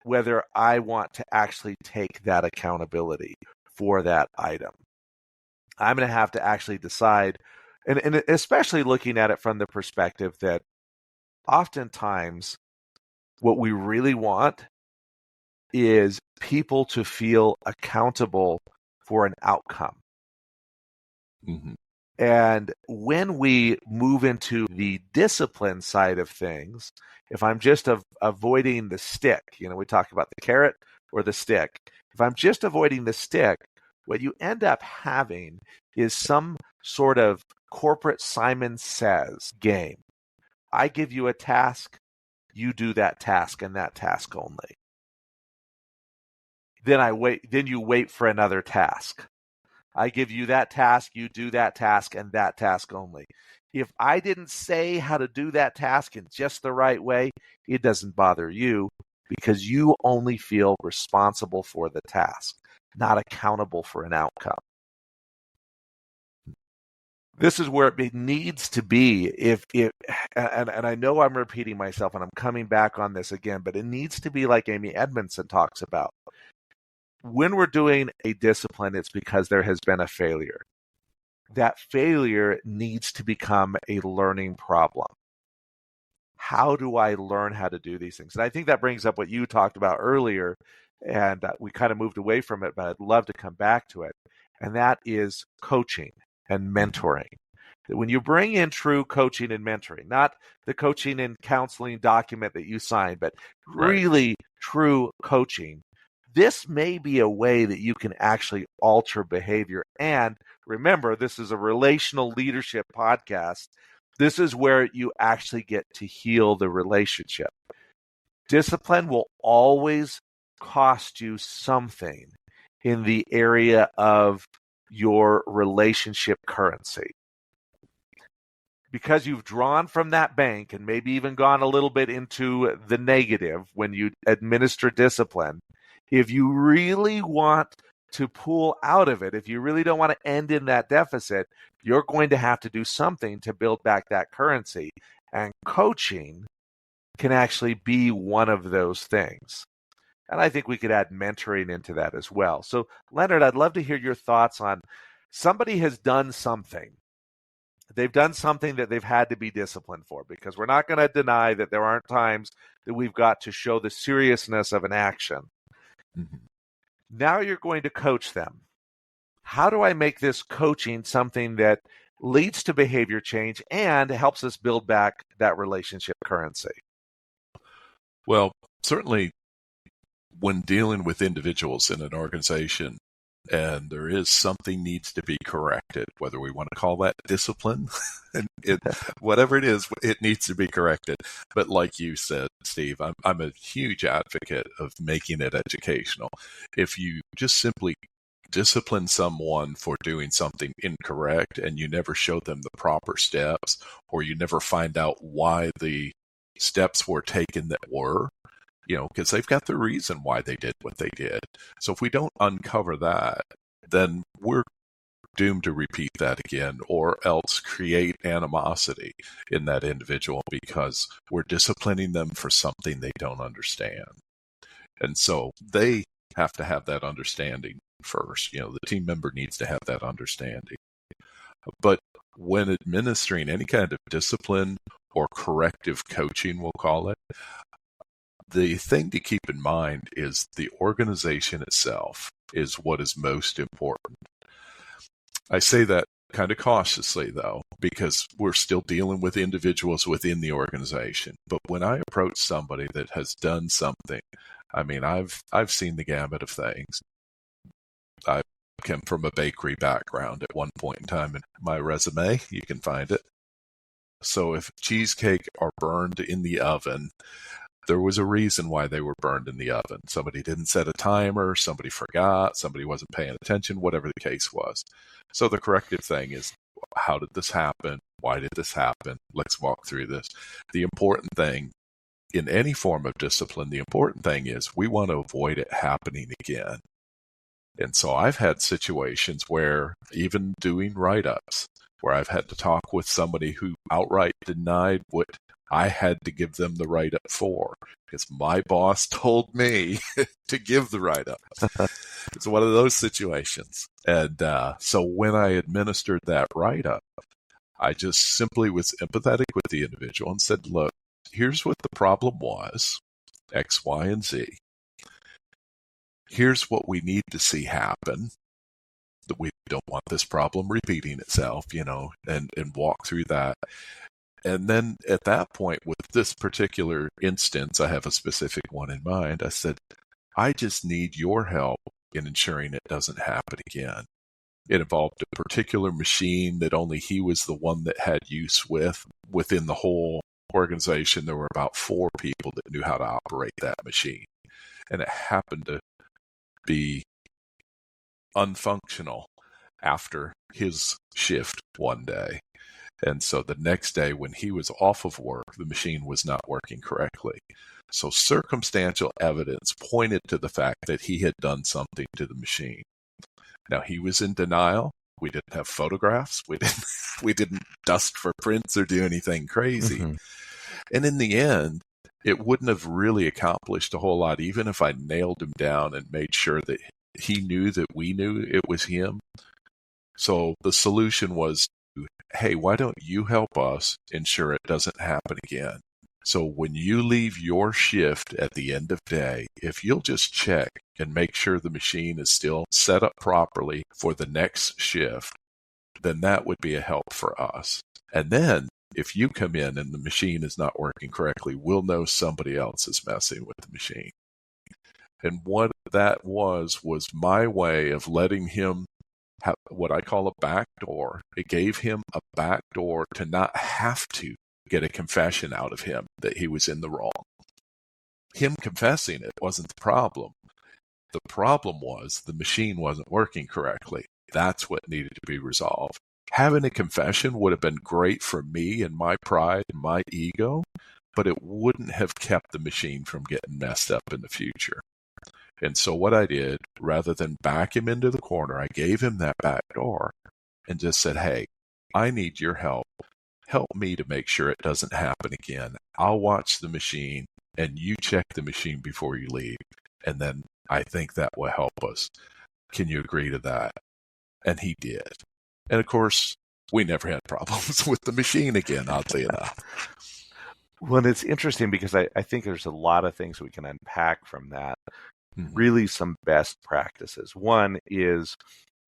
whether I want to actually take that accountability for that item. I'm going to have to actually decide And especially looking at it from the perspective that oftentimes what we really want is people to feel accountable for an outcome. Mm-hmm. And when we move into the discipline side of things, if I'm just avoiding the stick, we talk about the carrot or the stick. If I'm just avoiding the stick, what you end up having is some sort of corporate Simon Says game. I give you a task, you do that task and that task only. Then you wait for another task. I give you that task, you do that task and that task only. If I didn't say how to do that task in just the right way, it doesn't bother you because you only feel responsible for the task, not accountable for an outcome. This is where it needs to be. And I know I'm repeating myself and I'm coming back on this again, but it needs to be like Amy Edmondson talks about. When we're doing a discipline, it's because there has been a failure. That failure needs to become a learning problem. How do I learn how to do these things? And I think that brings up what you talked about earlier, and we kind of moved away from it, but I'd love to come back to it. And that is coaching and mentoring. When you bring in true coaching and mentoring, not the coaching and counseling document that you sign, but really true coaching, this may be a way that you can actually alter behavior. And remember, this is a relational leadership podcast. This is where you actually get to heal the relationship. Discipline will always cost you something in the area of your relationship currency. Because you've drawn from that bank and maybe even gone a little bit into the negative when you administer discipline, if you really want to pull out of it, if you really don't want to end in that deficit, you're going to have to do something to build back that currency. And coaching can actually be one of those things. And I think we could add mentoring into that as well. So, Leonard, I'd love to hear your thoughts on somebody has done something. They've done something that they've had to be disciplined for, because we're not going to deny that there aren't times that we've got to show the seriousness of an action. Mm-hmm. Now you're going to coach them. How do I make this coaching something that leads to behavior change and helps us build back that relationship currency? Well, certainly when dealing with individuals in an organization and there is something needs to be corrected, whether we want to call that discipline, and whatever it is, it needs to be corrected. But like you said, Steve, I'm a huge advocate of making it educational. If you just simply discipline someone for doing something incorrect and you never show them the proper steps, or you never find out why the steps were taken that were, because they've got the reason why they did what they did. So if we don't uncover that, then we're doomed to repeat that again, or else create animosity in that individual because we're disciplining them for something they don't understand. And so they have to have that understanding first. The team member needs to have that understanding. But when administering any kind of discipline or corrective coaching, we'll call it, the thing to keep in mind is the organization itself is what is most important. I say that kind of cautiously, though, because we're still dealing with individuals within the organization. But when I approach somebody that has done something, I've seen the gamut of things. I came from a bakery background at one point in time in my resume. You can find it. So if cheesecake are burned in the oven, there was a reason why they were burned in the oven. Somebody didn't set a timer, somebody forgot, somebody wasn't paying attention, whatever the case was. So the corrective thing is, how did this happen? Why did this happen? Let's walk through this. The important thing in any form of discipline, the important thing is we want to avoid it happening again. And so I've had situations where, even doing write-ups, where I've had to talk with somebody who outright denied what I had to give them the write-up for, because my boss told me to give the write-up. It's one of those situations. And so when I administered that write-up, I just simply was empathetic with the individual and said, look, here's what the problem was, X, Y, and Z. Here's what we need to see happen. That we don't want this problem repeating itself, and walk through that. And then at that point, with this particular instance, I have a specific one in mind. I said, I just need your help in ensuring it doesn't happen again. It involved a particular machine that only he was the one that had use with. Within the whole organization, there were about 4 people that knew how to operate that machine. And it happened to be unfunctional after his shift one day. And so the next day when he was off of work, the machine was not working correctly. So circumstantial evidence pointed to the fact that he had done something to the machine. Now, he was in denial. We didn't have photographs. We didn't dust for prints or do anything crazy. Mm-hmm. And in the end, it wouldn't have really accomplished a whole lot, even if I nailed him down and made sure that he knew that we knew it was him. So the solution was, hey, why don't you help us ensure it doesn't happen again? So when you leave your shift at the end of day, if you'll just check and make sure the machine is still set up properly for the next shift, then that would be a help for us. And then if you come in and the machine is not working correctly, we'll know somebody else is messing with the machine. And what that was my way of letting him have what I call a back door. It gave him a back door to not have to get a confession out of him that he was in the wrong. Him confessing it wasn't the problem. The problem was the machine wasn't working correctly. That's what needed to be resolved. Having a confession would have been great for me and my pride and my ego, but it wouldn't have kept the machine from getting messed up in the future. And so what I did, rather than back him into the corner, I gave him that back door and just said, hey, I need your help. Help me to make sure it doesn't happen again. I'll watch the machine and you check the machine before you leave. And then I think that will help us. Can you agree to that? And he did. And of course, we never had problems with the machine again, oddly enough. Well, it's interesting because I think there's a lot of things we can unpack from that. Mm-hmm. Really some best practices. One is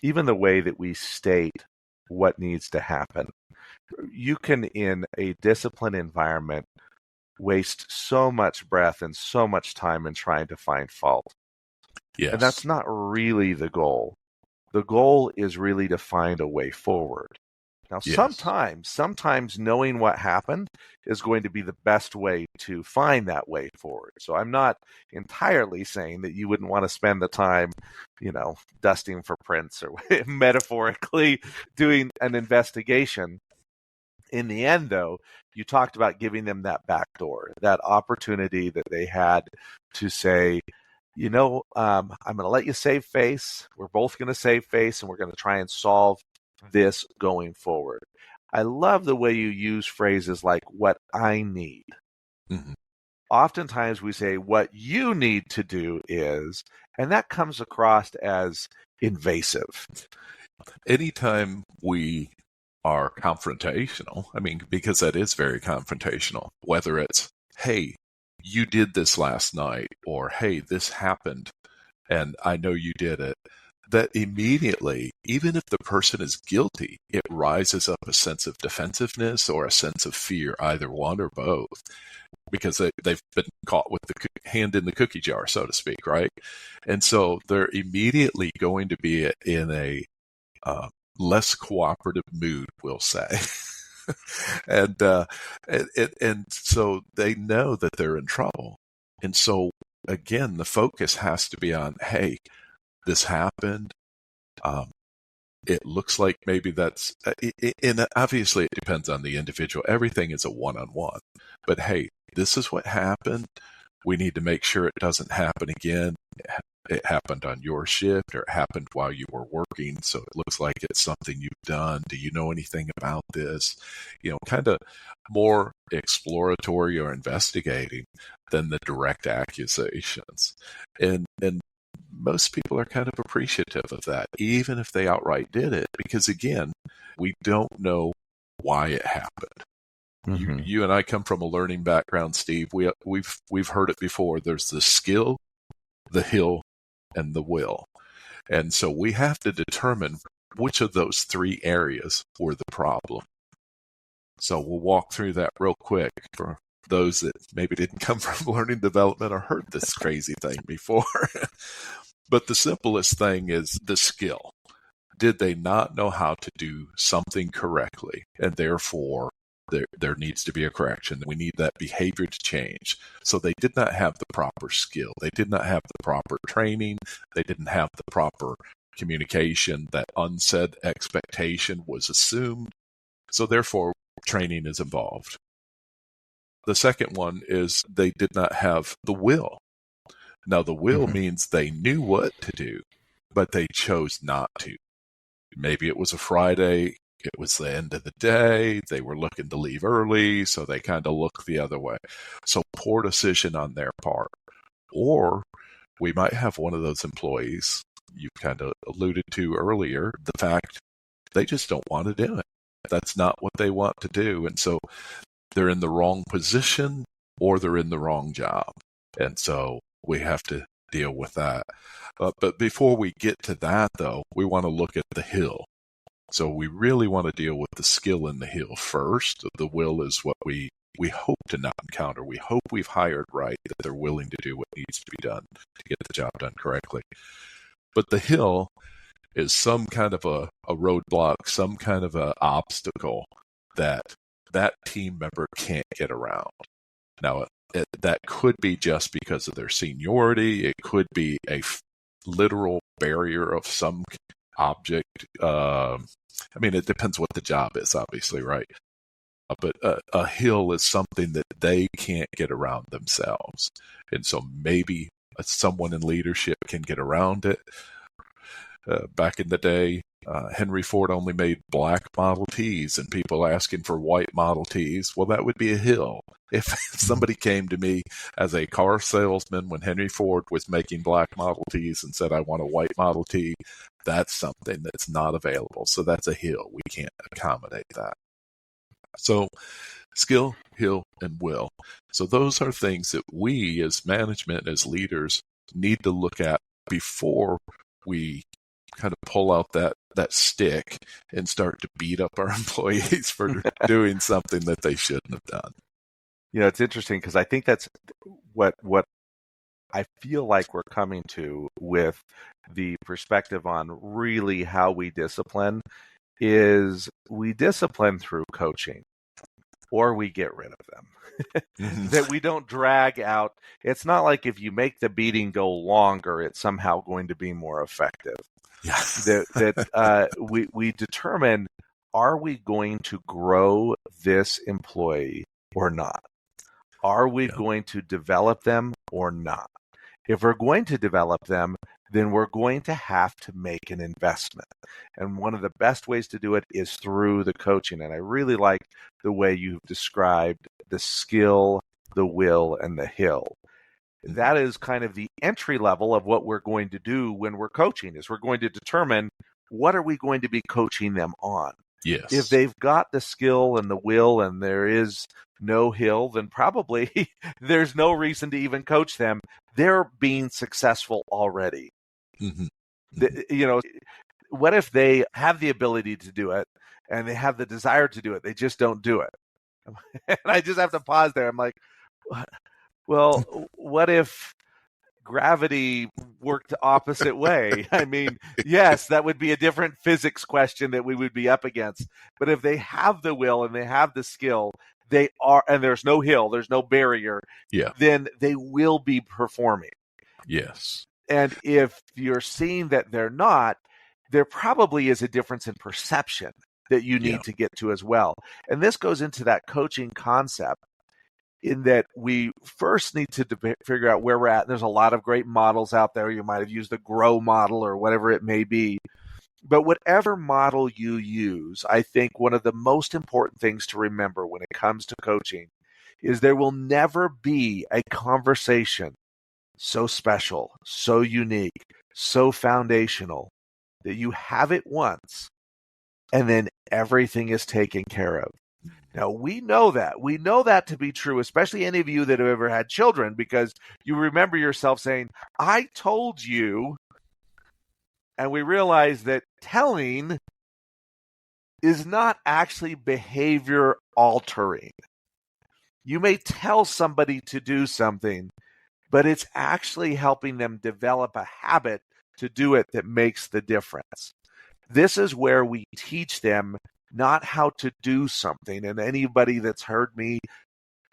even the way that we state what needs to happen. You can, in a disciplined environment, waste so much breath and so much time in trying to find fault. Yes. And that's not really the goal. The goal is really to find a way forward. Now, yes. sometimes knowing what happened is going to be the best way to find that way forward. So I'm not entirely saying that you wouldn't want to spend the time, dusting for prints or metaphorically doing an investigation. In the end, though, you talked about giving them that back door, that opportunity that they had to say, I'm going to let you save face. We're both going to save face, and we're going to try and solve this going forward. I love the way you use phrases like what I need. Mm-hmm. Oftentimes we say what you need to do is, and that comes across as invasive. Anytime we are confrontational, because that is very confrontational, whether it's, hey, you did this last night, or hey, this happened and I know you did it, that immediately, even if the person is guilty, it rises up a sense of defensiveness or a sense of fear, either one or both, because they've been caught with the hand in the cookie jar, so to speak, right? And so they're immediately going to be in a less cooperative mood, we'll say. and so they know that they're in trouble. And so, again, the focus has to be on, hey, this happened. It looks like maybe that's, and obviously it depends on the individual. Everything is a one-on-one. But hey, this is what happened. We need to make sure it doesn't happen again. It happened on your shift, or it happened while you were working, so it looks like it's something you've done. Do you know anything about this? Kind of more exploratory or investigating than the direct accusations. And most people are kind of appreciative of that, even if they outright did it, because again, we don't know why it happened. Mm-hmm. You and I come from a learning background, Steve. We've heard it before. There's the skill, the hill, and the will. And so we have to determine which of those three areas were the problem. So we'll walk through that real quick for those that maybe didn't come from learning development or heard this crazy thing before. But the simplest thing is the skill. Did they not know how to do something correctly? And therefore, there needs to be a correction. We need that behavior to change. So they did not have the proper skill. They did not have the proper training. They didn't have the proper communication. That unsaid expectation was assumed. So therefore, training is involved. The second one is they did not have the will. Now, the will means they knew what to do, but they chose not to. Maybe it was a Friday. It was the end of the day. They were looking to leave early, so they kind of looked the other way. So poor decision on their part. Or we might have one of those employees you kind of alluded to earlier, the fact they just don't want to do it. That's not what they want to do. And so they're in the wrong position or they're in the wrong job. And so we have to deal with that. But before we get to that, though, we want to look at the hill. So we really want to deal with the skill in the hill first. The will is what we hope to not encounter. We hope we've hired right, that they're willing to do what needs to be done to get the job done correctly. But the hill is some kind of a roadblock, some kind of an obstacle that team member can't get around. Now, that could be just because of their seniority. It could be a literal barrier of some object. It depends what the job is, obviously, right? But a hill is something that they can't get around themselves. And so maybe someone in leadership can get around it. Back in the day, Henry Ford only made black Model Ts and people asking for white Model Ts. Well, that would be a hill. If somebody came to me as a car salesman when Henry Ford was making black Model Ts and said, I want a white Model T, that's something that's not available. So that's a hill. We can't accommodate that. So skill, hill, and will. So those are things that we as management, as leaders, need to look at before we kind of pull out that stick and start to beat up our employees for doing something that they shouldn't have done. It's interesting because I think that's what I feel like we're coming to with the perspective on really how we discipline is we discipline through coaching or we get rid of them. That we don't drag out. It's not like if you make the beating go longer, it's somehow going to be more effective. Yeah. We determine, are we going to grow this employee or not? Are we going to develop them or not? If we're going to develop them, then we're going to have to make an investment. And one of the best ways to do it is through the coaching. And I really like the way you've described the skill, the will, and the hill. That is kind of the entry level of what we're going to do when we're coaching, is we're going to determine what are we going to be coaching them on. Yes. If they've got the skill and the will and there is no hill, then probably there's no reason to even coach them. They're being successful already. What if they have the ability to do it and they have the desire to do it? They just don't do it. And I just have to pause there. I'm like, well, what if gravity worked the opposite way? I mean, yes, that would be a different physics question that we would be up against. But if they have the will and they have the skill, they are, and there's no hill, there's no barrier, then they will be performing. Yes. And if you're seeing that they're not, there probably is a difference in perception that you need to get to as well. And this goes into that coaching concept, in that we first need to figure out where we're at. There's a lot of great models out there. You might have used the GROW model or whatever it may be. But whatever model you use, I think one of the most important things to remember when it comes to coaching is there will never be a conversation so special, so unique, so foundational that you have it once and then everything is taken care of. Now, we know that. We know that to be true, especially any of you that have ever had children, because you remember yourself saying, I told you, and we realize that telling is not actually behavior altering. You may tell somebody to do something, but it's actually helping them develop a habit to do it that makes the difference. This is where we teach them not how to do something. And anybody that's heard me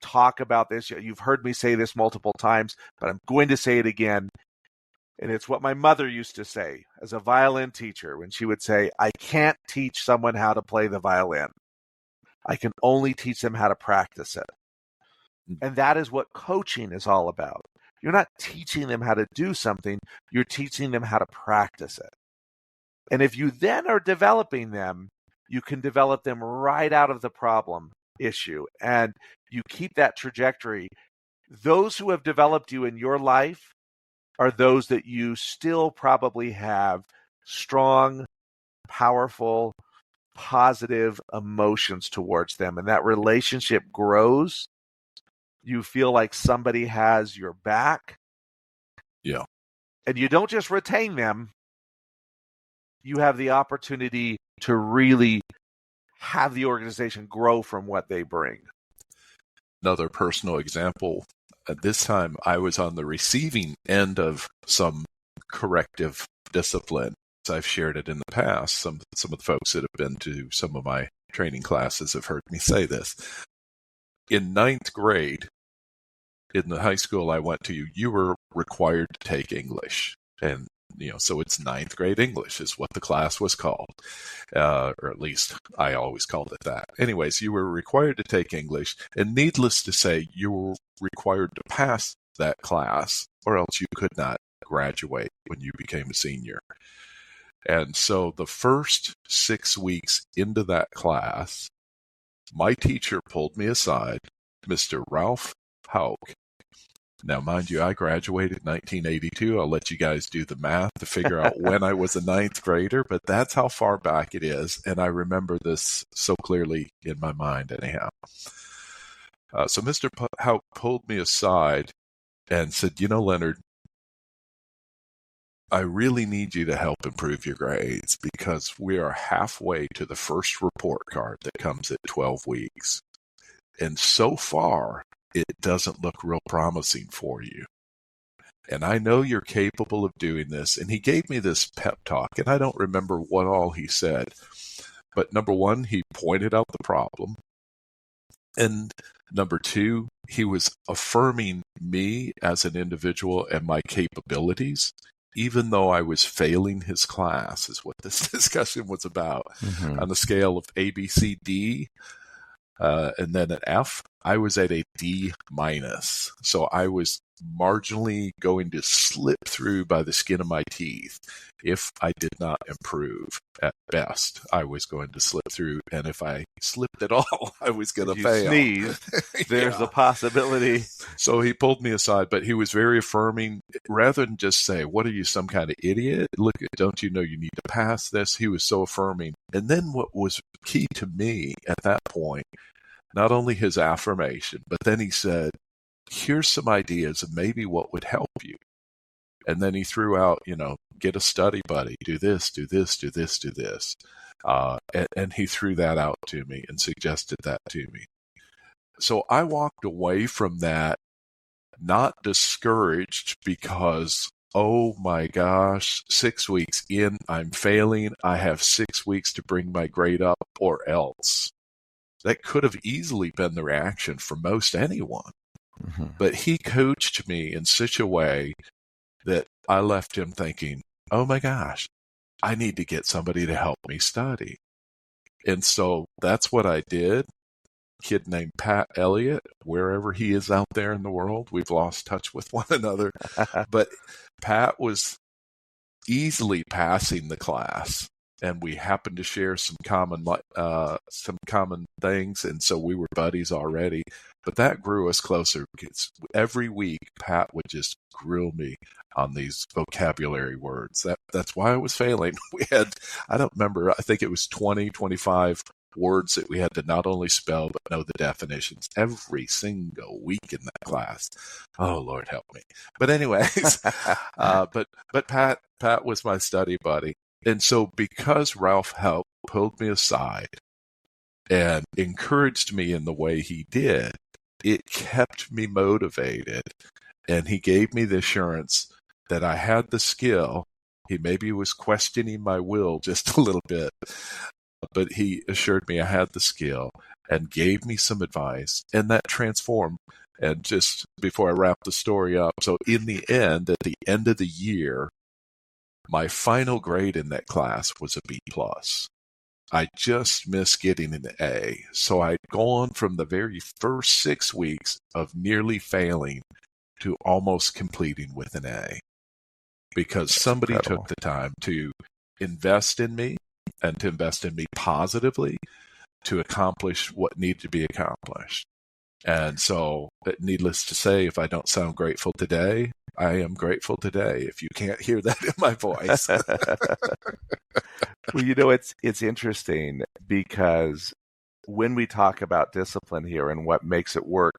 talk about this, you've heard me say this multiple times, but I'm going to say it again. And it's what my mother used to say as a violin teacher when she would say, I can't teach someone how to play the violin. I can only teach them how to practice it. And that is what coaching is all about. You're not teaching them how to do something, you're teaching them how to practice it. And if you then are developing them, you can develop them right out of the problem issue, and you keep that trajectory. Those who have developed you in your life are those that you still probably have strong, powerful, positive emotions towards them, and that relationship grows. You feel like somebody has your back. Yeah. And you don't just retain them, you have the opportunity to really have the organization grow from what they bring. Another personal example, at this time I was on the receiving end of some corrective discipline. I've shared it in the past. Some of the folks that have been to some of my training classes have heard me say this. In 9th grade, in the high school I went to, you were required to take English. And so it's 9th grade English is what the class was called, or at least I always called it that. Anyways, you were required to take English, and needless to say, you were required to pass that class, or else you could not graduate when you became a senior. And so the first 6 weeks into that class, my teacher pulled me aside, Mr. Ralph Hauk. Now, mind you, I graduated in 1982. I'll let you guys do the math to figure out when I was a 9th grader, but that's how far back it is. And I remember this so clearly in my mind anyhow. So Mr. Hauk pulled me aside and said, Leonard, I really need you to help improve your grades because we are halfway to the first report card that comes at 12 weeks. And so far, it doesn't look real promising for you. And I know you're capable of doing this. And he gave me this pep talk, and I don't remember what all he said. But number one, he pointed out the problem. And number two, he was affirming me as an individual and my capabilities, even though I was failing his class, is what this discussion was about. Mm-hmm. On the scale of A, B, C, D, and then an F, I was at a D minus. So I was marginally going to slip through by the skin of my teeth. If I did not improve at best, I was going to slip through. And if I slipped at all, I was going to fail. Sneeze, there's a possibility. So he pulled me aside, but he was very affirming. Rather than just say, what are you, some kind of idiot? Look, don't you know you need to pass this? He was so affirming. And then what was key to me at that point, not only his affirmation, but then he said, here's some ideas of maybe what would help you. And then he threw out, get a study buddy, do this, do this, do this, do this. And he threw that out to me and suggested that to me. So I walked away from that not discouraged because, oh my gosh, 6 weeks in, I'm failing. I have 6 weeks to bring my grade up or else. That could have easily been the reaction for most anyone. Mm-hmm. But he coached me in such a way that I left him thinking, oh my gosh, I need to get somebody to help me study. And so that's what I did. A kid named Pat Elliott, wherever he is out there in the world, we've lost touch with one another. But Pat was easily passing the class. and we happened to share some common things, and so we were buddies already. But that grew us closer because every week Pat would just grill me on these vocabulary words. That's why I was failing. We had, I don't remember, I think it was 20, 25 words that we had to not only spell but know the definitions every single week in that class. Oh, Lord help me. But anyways, but Pat was my study buddy. And so because Ralph pulled me aside and encouraged me in the way he did, it kept me motivated. And he gave me the assurance that I had the skill. He maybe was questioning my will just a little bit, but he assured me I had the skill and gave me some advice, and that transformed. And just before I wrap the story up, so in the end, at the end of the year, my final grade in that class was a B+. I just missed getting an A. So I'd gone from the very first 6 weeks of nearly failing to almost completing with an A. Because somebody took the time to invest in me and to invest in me positively to accomplish what needed to be accomplished. And so, needless to say, if I don't sound grateful today, I am grateful today, if you can't hear that in my voice. Well, it's interesting because when we talk about discipline here and what makes it work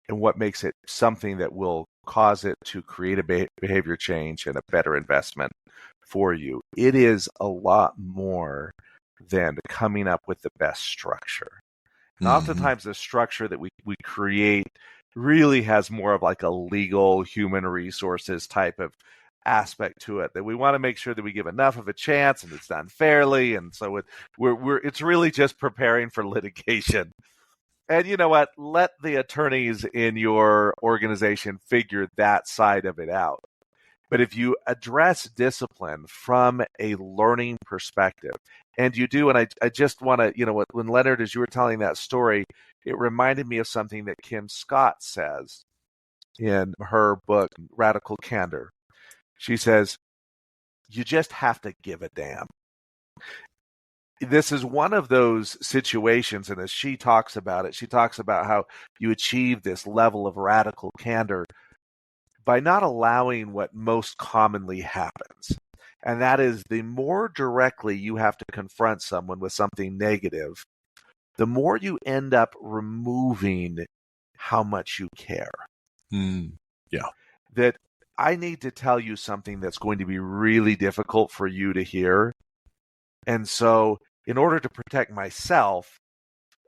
and what makes it something that will cause it to create a behavior change and a better investment for you, it is a lot more than coming up with the best structure. And oftentimes the structure that we create really has more of like a legal human resources type of aspect to it, that we want to make sure that we give enough of a chance and it's done fairly. And so it's really just preparing for litigation. And you know what? Let the attorneys in your organization figure that side of it out. But if you address discipline from a learning perspective, and you do, and I just want to, when Leonard, as you were telling that story, it reminded me of something that Kim Scott says in her book, Radical Candor. She says, you just have to give a damn. This is one of those situations, and as she talks about it, she talks about how you achieve this level of radical candor by not allowing what most commonly happens. And that is, the more directly you have to confront someone with something negative, the more you end up removing how much you care. Yeah. That I need to tell you something that's going to be really difficult for you to hear. And so in order to protect myself,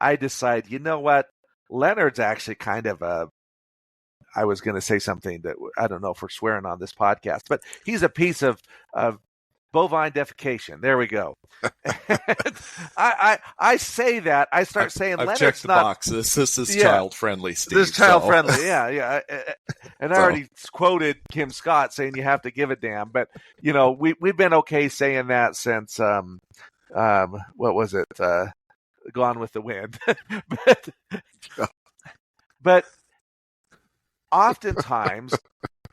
I decide, you know what? Leonard's actually kind of I was going to say something that I don't know if we're swearing on this podcast, but he's a piece of bovine defecation. There we go. I say that. I start saying I've Leonard's checked the not, box. This is child-friendly, Steve. This is child-friendly, yeah. And I already quoted Kim Scott saying you have to give a damn. But, we've been okay saying that since, what was it? Gone with the Wind. but oftentimes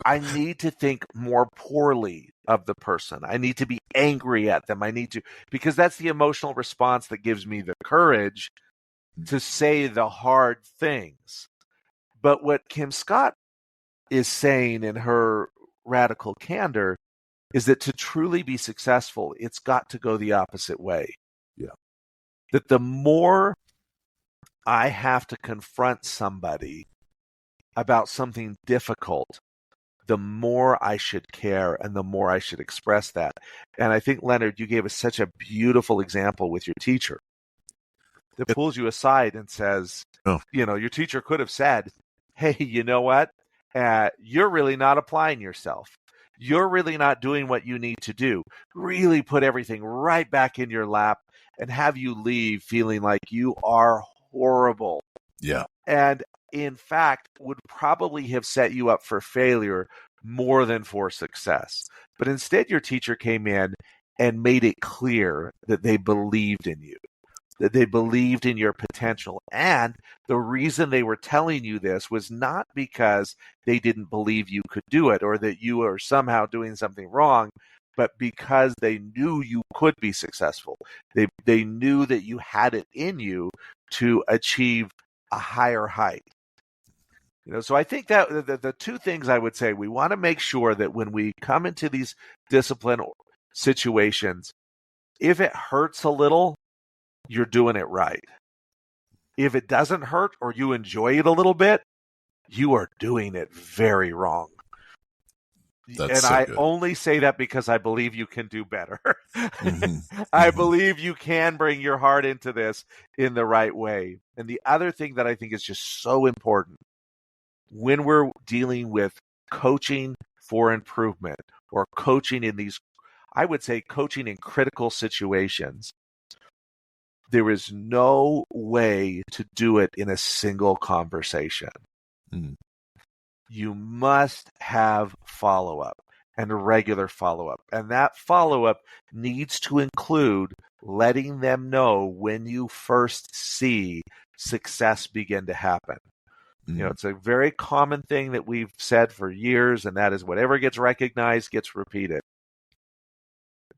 I need to think more poorly of the person. I need to be angry at them. Because that's the emotional response that gives me the courage to say the hard things. But what Kim Scott is saying in her radical candor is that to truly be successful, it's got to go the opposite way. Yeah. That the more I have to confront somebody about something difficult, the more I should care and the more I should express that. And I think, Leonard, you gave us such a beautiful example with your teacher that pulls you aside and says, your teacher could have said, hey, you know what? You're really not applying yourself. You're really not doing what you need to do. Really put everything right back in your lap and have you leave feeling like you are horrible. Yeah. And in fact, would probably have set you up for failure more than for success. But instead, your teacher came in and made it clear that they believed in you, that they believed in your potential. And the reason they were telling you this was not because they didn't believe you could do it or that you were somehow doing something wrong, but because they knew you could be successful. They knew that you had it in you to achieve a higher height. So I think that the two things I would say, we want to make sure that when we come into these discipline situations, if it hurts a little, you're doing it right. If it doesn't hurt or you enjoy it a little bit, you are doing it very wrong. That's and so I good. only say that because I believe you can do better. Mm-hmm. I believe you can bring your heart into this in the right way. And the other thing that I think is just so important when we're dealing with coaching for improvement or coaching in these, I would say coaching in critical situations, there is no way to do it in a single conversation. Mm. You must have follow-up and regular follow-up. And that follow-up needs to include letting them know when you first see success begin to happen. Mm. It's a very common thing that we've said for years, and that is whatever gets recognized gets repeated.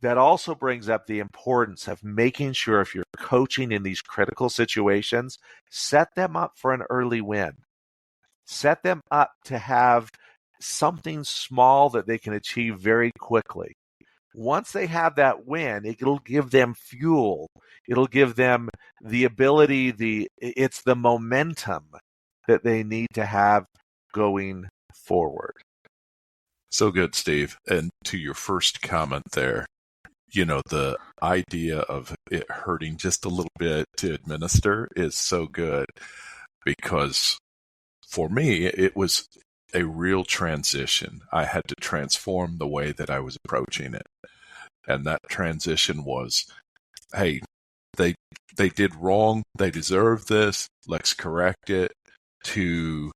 That also brings up the importance of making sure if you're coaching in these critical situations, set them up for an early win. Set them up to have something small that they can achieve very quickly. Once they have that win, it'll give them fuel. It'll give them the ability, it's the momentum that they need to have going forward. So good, Steve. And to your first comment there, the idea of it hurting just a little bit to administer is so good, because for me, it was a real transition. I had to transform the way that I was approaching it. And that transition was, hey, they did wrong. They deserve this. Let's correct it, to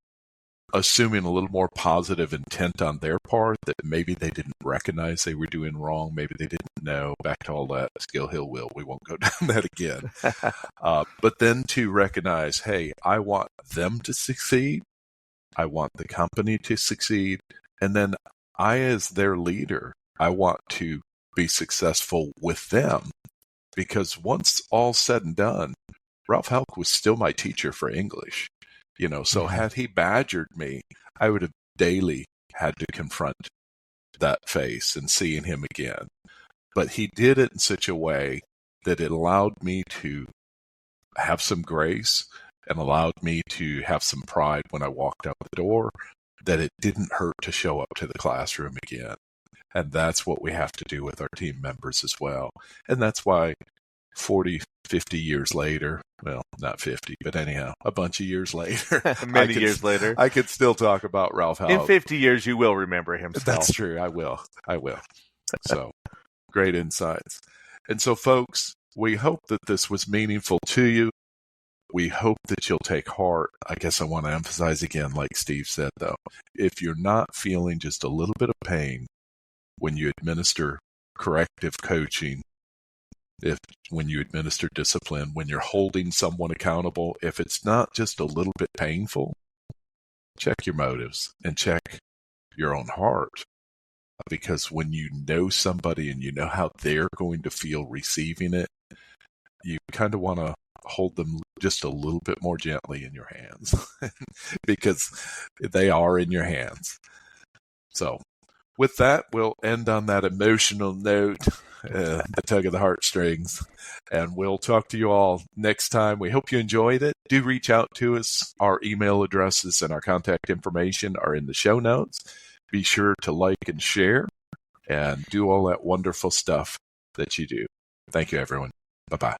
assuming a little more positive intent on their part, that maybe they didn't recognize they were doing wrong. Maybe they didn't know. Back to all that skill, hill, will. We won't go down that again. But then to recognize, hey, I want them to succeed. I want the company to succeed. And then I, as their leader, I want to be successful with them. Because once all said and done, Ralph Houck was still my teacher for English. So had he badgered me, I would have daily had to confront that face and seeing him again. But he did it in such a way that it allowed me to have some grace and allowed me to have some pride when I walked out the door, that it didn't hurt to show up to the classroom again. And that's what we have to do with our team members as well. And that's why 40, 50 years later, well, not 50, but anyhow, a bunch of years later. Many years later. I could still talk about Ralph Houck. In 50 years, you will remember him still. That's true. I will. So, great insights. And so, folks, we hope that this was meaningful to you. We hope that you'll take heart. I guess I want to emphasize again, like Steve said, though, if you're not feeling just a little bit of pain when you administer corrective coaching, when you administer discipline, when you're holding someone accountable, if it's not just a little bit painful, check your motives and check your own heart. Because when you know somebody and you know how they're going to feel receiving it, you kind of want to hold them just a little bit more gently in your hands because they are in your hands. So with that, we'll end on that emotional note, the tug of the heartstrings, and we'll talk to you all next time. We hope you enjoyed it. Do reach out to us. Our email addresses and our contact information are in the show notes. Be sure to like and share and do all that wonderful stuff that you do. Thank you, everyone. Bye-bye.